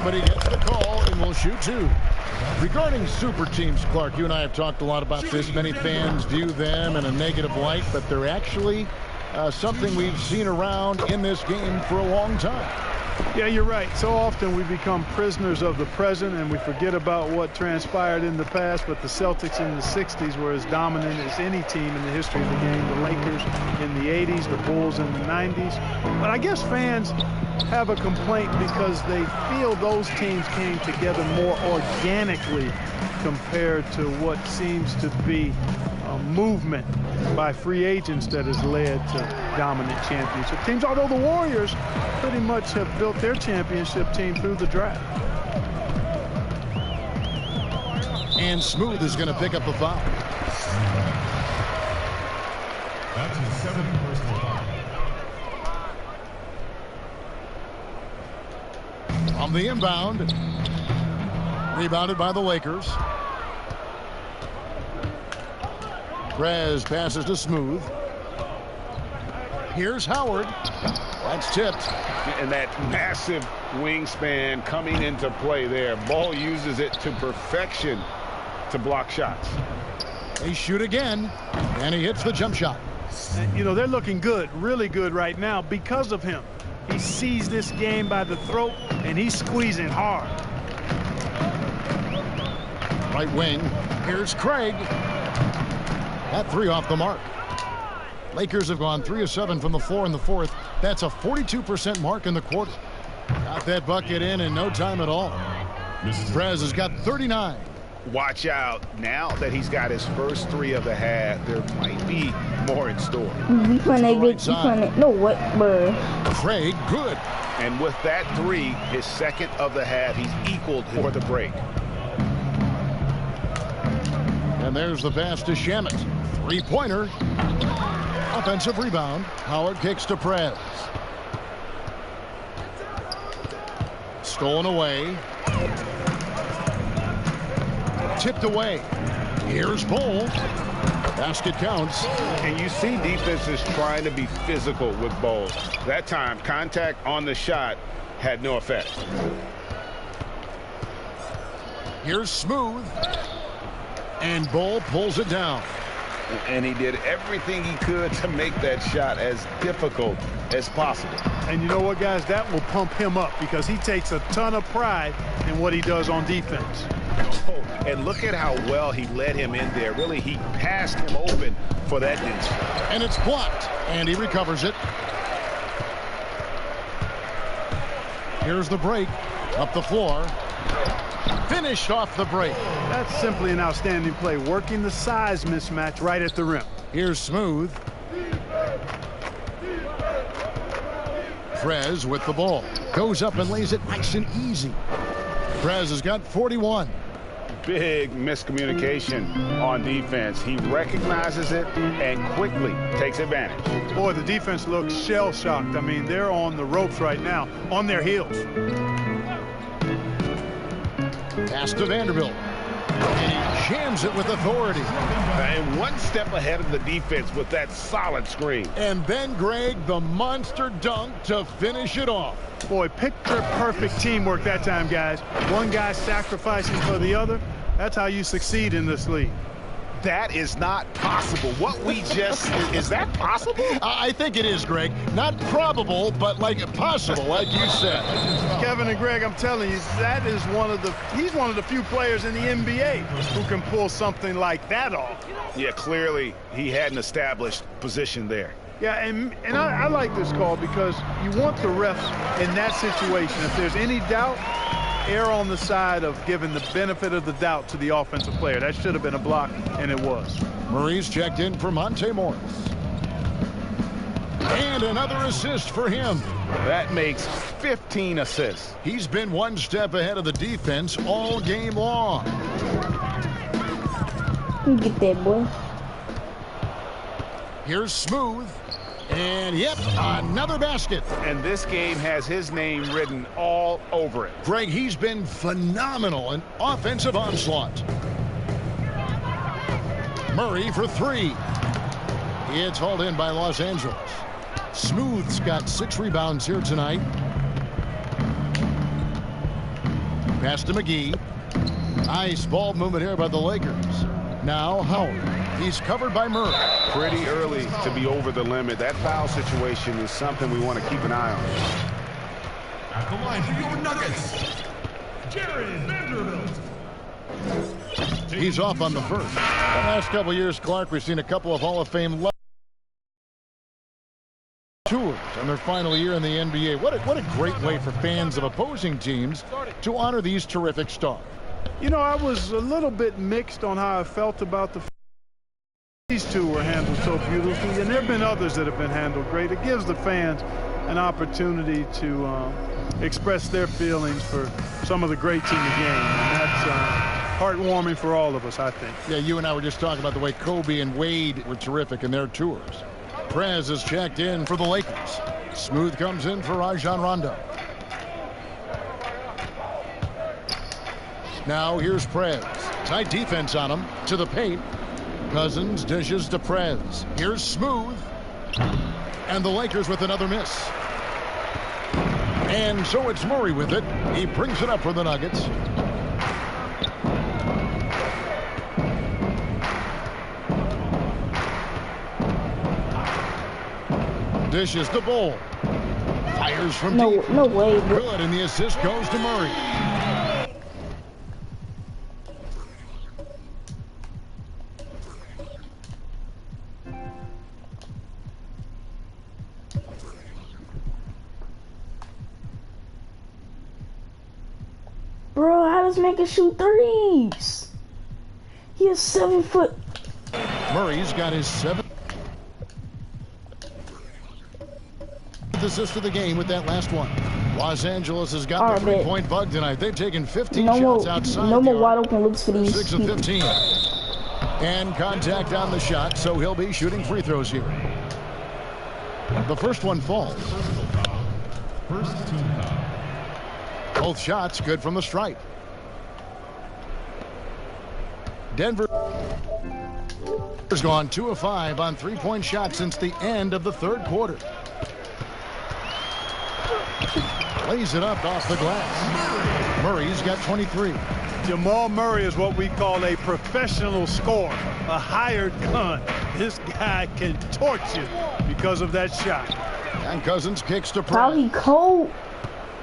Speaker 5: but he gets the call and will shoot 2. Regarding super teams, Clark, you and I have talked a lot about this. Many fans view them in a negative light, but they're actually something we've seen around in this game for a long time.
Speaker 7: Yeah, you're right. So often we become prisoners of the present and we forget about what transpired in the past. But the Celtics in the 60s were as dominant as any team in the history of the game. The Lakers in the 80s, the Bulls in the 90s. But I guess fans have a complaint because they feel those teams came together more organically compared to what seems to be a movement by free agents that has led to dominant championship teams, although the Warriors pretty much have built their championship team through the draft.
Speaker 5: And Smooth is going to pick up a foul.
Speaker 11: That's his 7th personal foul.
Speaker 5: On the inbound, rebounded by the Lakers. Prez passes to Smooth. Here's Howard. That's tipped.
Speaker 8: And that massive wingspan coming into play there. Ball uses it to perfection to block shots.
Speaker 5: They shoot again, and he hits the jump shot.
Speaker 7: And, you know, they're looking good, really good right now because of him. He sees this game by the throat, and he's squeezing hard.
Speaker 5: Right wing. Here's Craig. That 3 off the mark. Lakers have gone 3 of 7 from the floor in the 4th. That's a 42% mark in the quarter. Got that bucket in no time at all. Prez has got 39.
Speaker 8: Watch out. Now that he's got his first 3 of the half, there might be more in store.
Speaker 1: We playing no, what, bro?
Speaker 5: Craig, good.
Speaker 8: And with that 3, his 2nd of the half, he's equaled for the break.
Speaker 5: And there's the pass to Shamet. 3-pointer. Offensive rebound. Howard kicks to Prez. Stolen away. Tipped away. Here's Bol. Basket counts.
Speaker 8: And you see defenses trying to be physical with Bol. That time, contact on the shot had no effect.
Speaker 5: Here's Smooth. And Bol pulls it down.
Speaker 8: And he did everything he could to make that shot as difficult as possible.
Speaker 7: And you know what, guys? That will pump him up because he takes a ton of pride in what he does on defense.
Speaker 8: Oh, and look at how well he led him in there. Really, he passed him open for that distance.
Speaker 5: And it's blocked. And he recovers it. Here's the break. Up the floor. Finished off the break.
Speaker 7: That's simply an outstanding play, working the size mismatch right at the rim.
Speaker 5: Here's Smooth. Prez with the ball. Goes up and lays it nice and easy. Prez has got 41.
Speaker 8: Big miscommunication on defense. He recognizes it and quickly takes advantage.
Speaker 7: Boy, the defense looks shell-shocked. I mean, they're on the ropes right now, on their heels.
Speaker 5: Pass to Vanderbilt. And he jams it with authority.
Speaker 8: And one step ahead of the defense with that solid screen.
Speaker 5: And then, Greg, the monster dunk to finish it off.
Speaker 7: Boy, picture-perfect teamwork that time, guys. One guy sacrificing for the other. That's how you succeed in this league.
Speaker 8: That is not possible. What we just, is that possible?
Speaker 5: I think it is, Greg. Not probable, but like possible, like you said.
Speaker 7: Kevin and Greg, I'm telling you, that is he's one of the few players in the NBA who can pull something like that off.
Speaker 8: Yeah, clearly he had an established position there.
Speaker 7: Yeah, and I like this call because you want the refs in that situation. If there's any doubt, err on the side of giving the benefit of the doubt to the offensive player. That should have been a block, and it was.
Speaker 5: Murray's checked in for Monte Morris. And another assist for him.
Speaker 8: That makes 15 assists.
Speaker 5: He's been one step ahead of the defense all game long.
Speaker 1: Get that, boy.
Speaker 5: Here's Smooth. And, yep, another basket.
Speaker 8: And this game has his name written all over it.
Speaker 5: Greg, he's been phenomenal in offensive onslaught. Murray for 3. It's hauled in by Los Angeles. Smooth's got 6 rebounds here tonight. Pass to McGee. Nice ball movement here by the Lakers. Now Howard. He's covered by Murray.
Speaker 6: Pretty early to be over the limit. That foul situation is something we want to keep an eye on.
Speaker 11: At the line for your Nuggets, Jared Vanderbilt.
Speaker 5: He's off on the first. The last couple of years, Clark, we've seen a couple of Hall of Fame tours in their final year in the NBA. What a great way for fans of opposing teams to honor these terrific stars.
Speaker 7: You know, I was a little bit mixed on how I felt about these two were handled so beautifully, and there have been others that have been handled great. It gives the fans an opportunity to express their feelings for some of the greats in the game, and that's heartwarming for all of us, I think.
Speaker 5: Yeah, you and I were just talking about the way Kobe and Wade were terrific in their tours. Prez is checked in for the Lakers. Smooth comes in for Rajon Rondo. Now here's Prez. Tight defense on him. To the paint. Cousins dishes to Prez. Here's Smooth. And the Lakers with another miss. And so it's Murray with it. He brings it up for the Nuggets. Dishes the ball. Fires from deep.
Speaker 1: No way.
Speaker 5: Good, and the assist goes to Murray.
Speaker 1: Bro, how does Mecca shoot threes? He is 7 foot.
Speaker 5: Murray's got his 7th assist of the game with that last one. Los Angeles has got the three-point bug tonight. They've taken 15 shots outside.
Speaker 1: No more wide open looks for these
Speaker 5: 6 of 15. And contact on the shot, so he'll be shooting free throws here. The first one falls.
Speaker 11: First team foul.
Speaker 5: Both shots good from the stripe. Denver has gone 2 of 5 on three-point shots since the end of the third quarter. Lays it up off the glass. Murray's got 23.
Speaker 7: Jamal Murray is what we call a professional scorer, a hired gun. This guy can torch you because of that shot.
Speaker 5: And Cousins kicks to Prez.
Speaker 1: How he cold?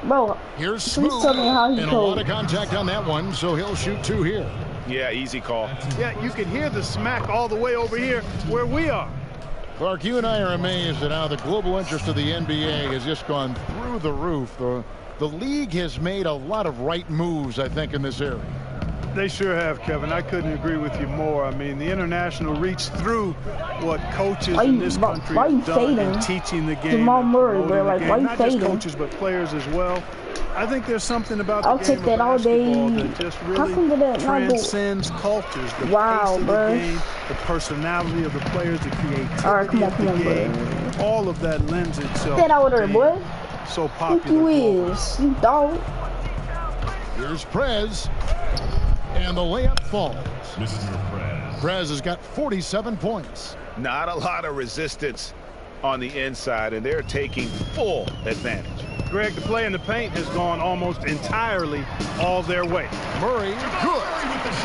Speaker 1: Bro,
Speaker 5: here's Smooth.
Speaker 1: Please tell me how he
Speaker 5: and
Speaker 1: cold.
Speaker 5: A lot of contact on that one, so he'll shoot 2 here.
Speaker 6: Yeah, easy call.
Speaker 7: Yeah, you can hear the smack all the way over here where we are.
Speaker 5: Clark, you and I are amazed at how the global interest of the NBA has just gone through the roof. The league has made a lot of right moves, I think, in this area.
Speaker 7: They sure have, Kevin. I couldn't agree with you more. I mean, the international reach through what coaches in this country have done in teaching the game.
Speaker 1: Jamal Murray, bro, like, why you
Speaker 7: not
Speaker 1: fading?
Speaker 7: just coaches, but players as well. I think there's something about
Speaker 1: I'll
Speaker 7: the
Speaker 1: take
Speaker 7: game
Speaker 1: that
Speaker 7: of
Speaker 1: all day.
Speaker 7: basketball that just
Speaker 1: How come
Speaker 7: really
Speaker 1: that not go?
Speaker 7: transcends cultures. The
Speaker 1: Wow,
Speaker 7: pace of
Speaker 1: bro.
Speaker 7: the game, the personality of the players, the creativity
Speaker 1: All right, come on,
Speaker 7: of
Speaker 1: come
Speaker 7: the
Speaker 1: on,
Speaker 7: game.
Speaker 1: bro.
Speaker 7: All of that lends itself
Speaker 1: That out there,
Speaker 7: to
Speaker 1: boy.
Speaker 7: being so
Speaker 1: Think
Speaker 7: popular.
Speaker 1: you is, you dog.
Speaker 5: Here's Prez. And the layup falls.
Speaker 11: Mr. Prez.
Speaker 5: Prez has got 47 points.
Speaker 6: Not a lot of resistance on the inside, and they're taking full advantage.
Speaker 7: Greg, the play in the paint has gone almost entirely all their way.
Speaker 5: Murray, good.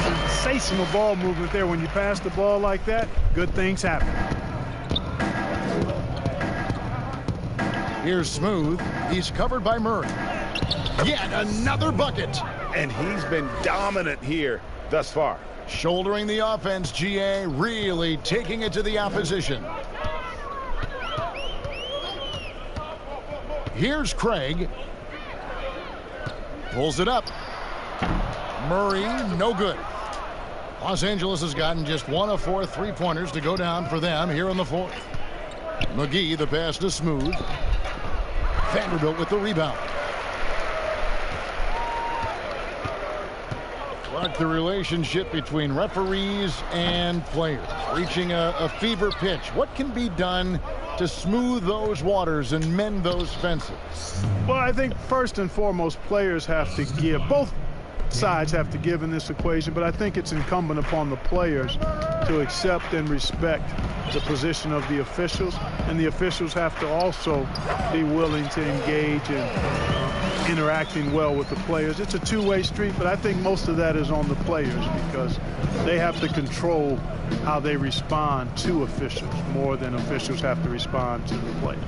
Speaker 7: Sensational ball movement there. When you pass the ball like that, good things happen.
Speaker 5: Here's Smooth. He's covered by Murray. Yet another bucket.
Speaker 6: And he's been dominant here thus far.
Speaker 5: Shouldering the offense, GA, really taking it to the opposition. Here's Craig. Pulls it up. Murray, no good. Los Angeles has gotten just 1 of 4 three-pointers to go down for them here in the fourth. McGee, the pass to Smooth. Vanderbilt with the rebound. Like the relationship between referees and players reaching a fever pitch. What can be done to smooth those waters and mend those fences?
Speaker 7: Well, I think first and foremost, players have to give. Both sides have to give in this equation, but I think it's incumbent upon the players to accept and respect the position of the officials, and the officials have to also be willing to engage and interacting well with the players. It's a two-way street, but I think most of that is on the players because they have to control how they respond to officials more than officials have to respond to the players.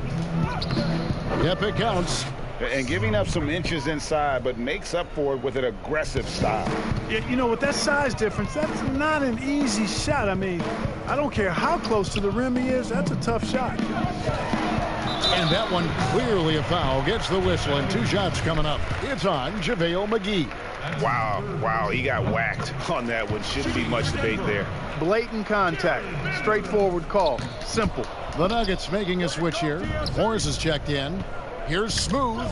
Speaker 5: Yep, it counts.
Speaker 8: And giving up some inches inside, but makes up for it with an aggressive style.
Speaker 7: You know, with that size difference, that's not an easy shot. I mean, I don't care how close to the rim he is, that's a tough shot.
Speaker 5: And that one clearly a foul. Gets the whistle, and 2 shots coming up. It's on JaVale McGee.
Speaker 6: Wow, he got whacked on that one. Shouldn't be much debate there.
Speaker 7: Blatant contact, straightforward call, simple.
Speaker 5: The Nuggets making a switch here. Morris is checked in. Here's Smooth.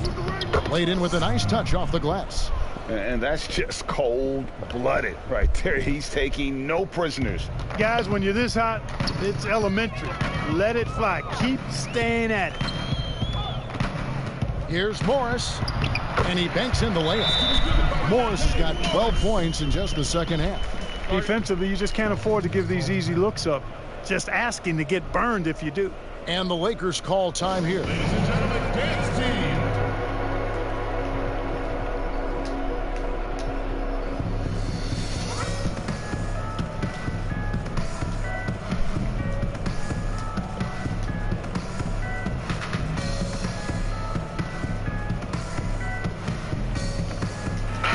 Speaker 5: Laid in with a nice touch off the glass.
Speaker 8: And that's just cold-blooded right there. He's taking no prisoners.
Speaker 7: Guys, when you're this hot, it's elementary. Let it fly. Keep staying at it.
Speaker 5: Here's Morris. And he banks in the layup. Morris has got 12 points in just the second half.
Speaker 7: Defensively, you just can't afford to give these easy looks up. Just asking to get burned if you do.
Speaker 5: And the Lakers call time here.
Speaker 11: Ladies and gentlemen, dance team.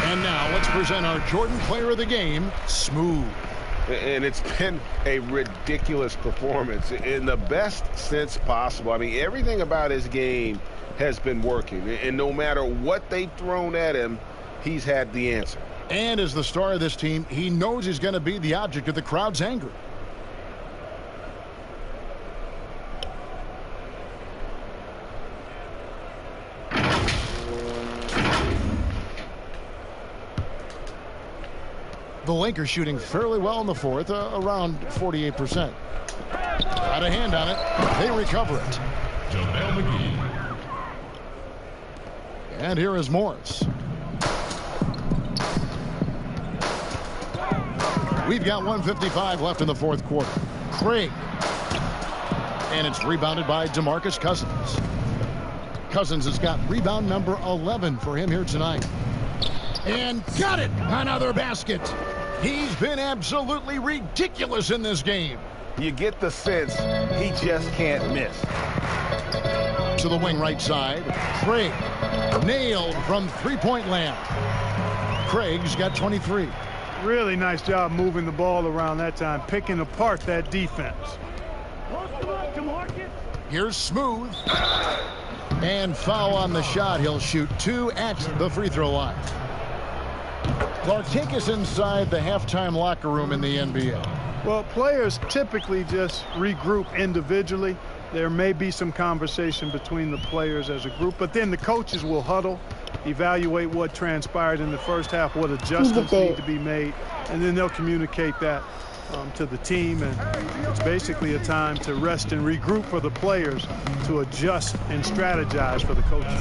Speaker 5: And now let's present our Jordan Player of the Game, Smooth.
Speaker 6: And it's been a ridiculous performance in the best sense possible. I mean, everything about his game has been working. And no matter what they've thrown at him, he's had the answer.
Speaker 5: And as the star of this team, he knows he's going to be the object of the crowd's anger. The Lakers shooting fairly well in the fourth, around 48%. Got a hand on it. They recover it.
Speaker 11: JaVale McGee.
Speaker 5: And here is Morris. We've got 1:55 left in the fourth quarter. Craig. And it's rebounded by DeMarcus Cousins. Cousins has got rebound number 11 for him here tonight. And got it! Another basket. He's been absolutely ridiculous in this game.
Speaker 8: You get the sense he just can't miss.
Speaker 5: To the wing right side. Craig. Nailed from three-point land. Craig's got 23.
Speaker 7: Really nice job moving the ball around that time, picking apart that defense.
Speaker 5: Here's Smooth. And foul on the shot. He'll shoot 2 at the free throw line. Clark, take us inside the halftime locker room in the NBA.
Speaker 7: Well, players typically just regroup individually. There may be some conversation between the players as a group, but then the coaches will huddle, evaluate what transpired in the first half, what adjustments need to be made, and then they'll communicate that to the team. And it's basically a time to rest and regroup for the players to adjust and strategize for the coaches.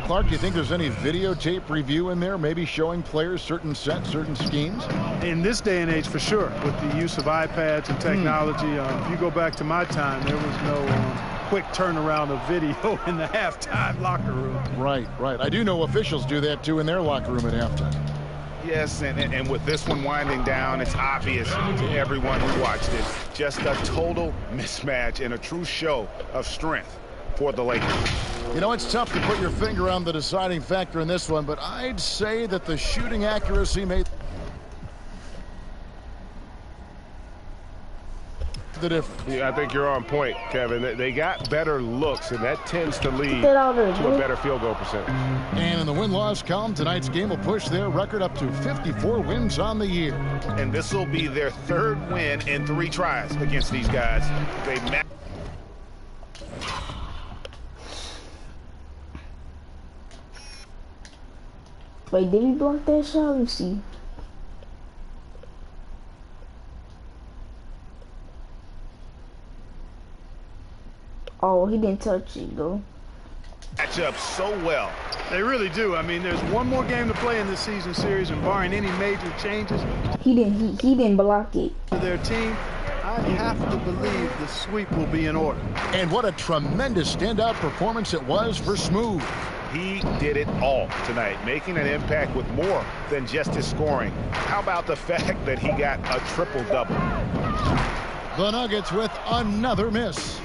Speaker 5: Clark, do you think there's any videotape review in there, maybe showing players certain sets, certain schemes?
Speaker 7: In this day and age, for sure, with the use of iPads and technology. If you go back to my time, there was no quick turnaround of video in the halftime locker room.
Speaker 5: Right. I do know officials do that, too, in their locker room at halftime.
Speaker 8: Yes, and with this one winding down, it's obvious to everyone who watched it. Just a total mismatch and a true show of strength for the Lakers.
Speaker 5: You know, it's tough to put your finger on the deciding factor in this one, but I'd say that the shooting accuracy made the difference.
Speaker 6: Yeah, I think you're on point, Kevin. They got better looks, and that tends to lead to a better field goal percentage.
Speaker 5: And in the win-loss column, tonight's game will push their record up to 54 wins on the year.
Speaker 8: And this will be their third win in 3 tries against these guys. They
Speaker 1: Wait, did he block that shot? Let me see. Oh, he didn't touch it, though.
Speaker 8: match up so well.
Speaker 7: They really do. I mean, there's one more game to play in this season series, and barring any major changes,
Speaker 1: he didn't block it.
Speaker 7: To their team, I have to believe the sweep will be in order.
Speaker 5: And what a tremendous standout performance it was for Smooth.
Speaker 8: He did it all tonight, making an impact with more than just his scoring. How about the fact that he got a triple-double?
Speaker 5: The Nuggets with another miss.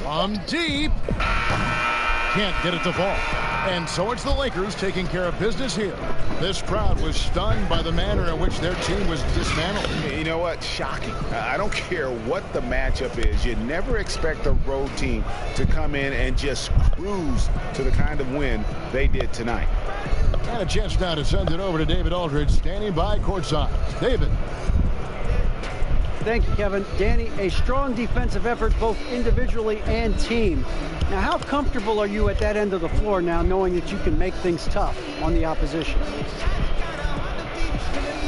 Speaker 5: From deep. Can't get it to fall. And so it's the Lakers taking care of business here. This crowd was stunned by the manner in which their team was dismantled.
Speaker 8: You know what? Shocking. I don't care what the matchup is. You never expect a road team to come in and just cruise to the kind of win they did tonight.
Speaker 5: And a chance now to send it over to David Aldridge, standing by courtside. David.
Speaker 12: Thank you, Kevin. Danny, a strong defensive effort both individually and team. Now, how comfortable are you at that end of the floor now, knowing that you can make things tough on the opposition?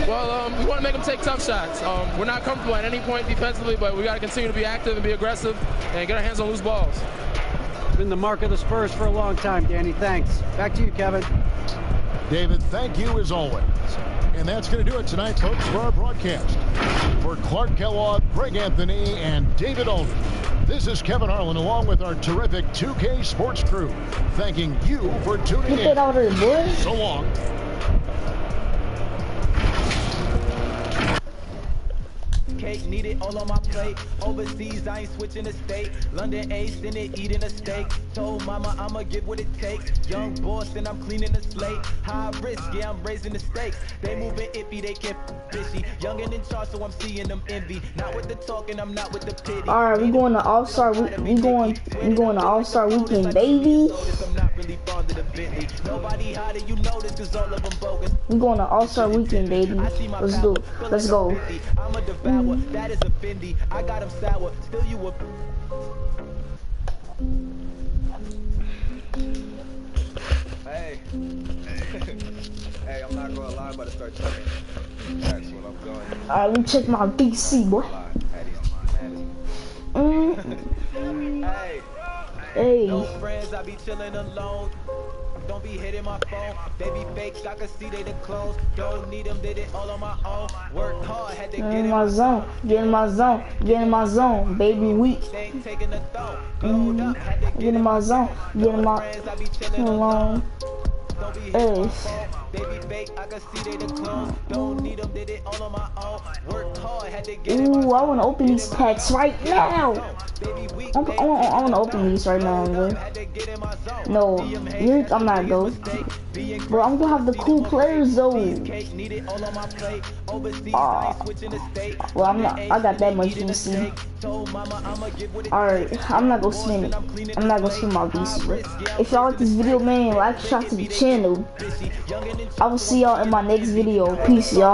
Speaker 13: Well, we want to make them take tough shots. We're not comfortable at any point defensively, but we got to continue to be active and be aggressive and get our hands on loose balls.
Speaker 12: It's been the mark of the Spurs for a long time, Danny. Thanks. Back to you, Kevin.
Speaker 5: David, thank you as always. And that's going to do it tonight, folks, for our broadcast. For Clark Kellogg, Greg Anthony, and David Aldridge, this is Kevin Harlan along with our terrific 2K Sports crew, thanking you for tuning in. So long.
Speaker 2: Cake needed all on my plate. Overseas, I ain't switching the state. London ace in it, eating a steak. Told mama I'ma give what it takes. Young boss and I'm cleaning the slate. High risk, yeah, I'm raising the stakes. They moving iffy, they can't fishy. Young and in charge, so I'm seeing them envy. Not with the talking, I'm not with the pity.
Speaker 1: All right, we going to All-Star. We going to All-Star weekend, baby.
Speaker 2: Nobody harder, you know this, 'cause all of them bogus.
Speaker 1: We going to All-Star weekend, baby. Let's do it. Let's go.
Speaker 2: I'm a devourer, that is a Fendi. I got him sour, still you a...
Speaker 14: Hey. Hey, I'm not gonna lie, I'm about to start checking. That's what I'm going.
Speaker 1: Alright, let me check my BC, boy. Hey.
Speaker 2: No friends, I be chilling alone. Don't be hitting my phone. They be fake, I can see they the clones. Don't need them, did it all on my own. Worked hard, had to get in
Speaker 1: my zone. Get in my zone. Get in my zone, baby. Weak.
Speaker 2: They ain't taking the throw. Glowed up, had to
Speaker 1: Get in my zone. Get in my alone. Hey.
Speaker 2: They be fake, I can see they the clones. Don't need them, did it all on my own. Worked hard, had to get in my
Speaker 1: Ooh, I want to open these packs right now. I want to open these right now, bro. No, I'm not though. Bro, I'm gonna have the cool players though. Well, I'm not. I got that much VC. Alright, I'm not gonna spend it. I'm not gonna spend my VC, bro. If y'all like this video, man, like, subscribe to the channel. I will see y'all in my next video. Peace, y'all.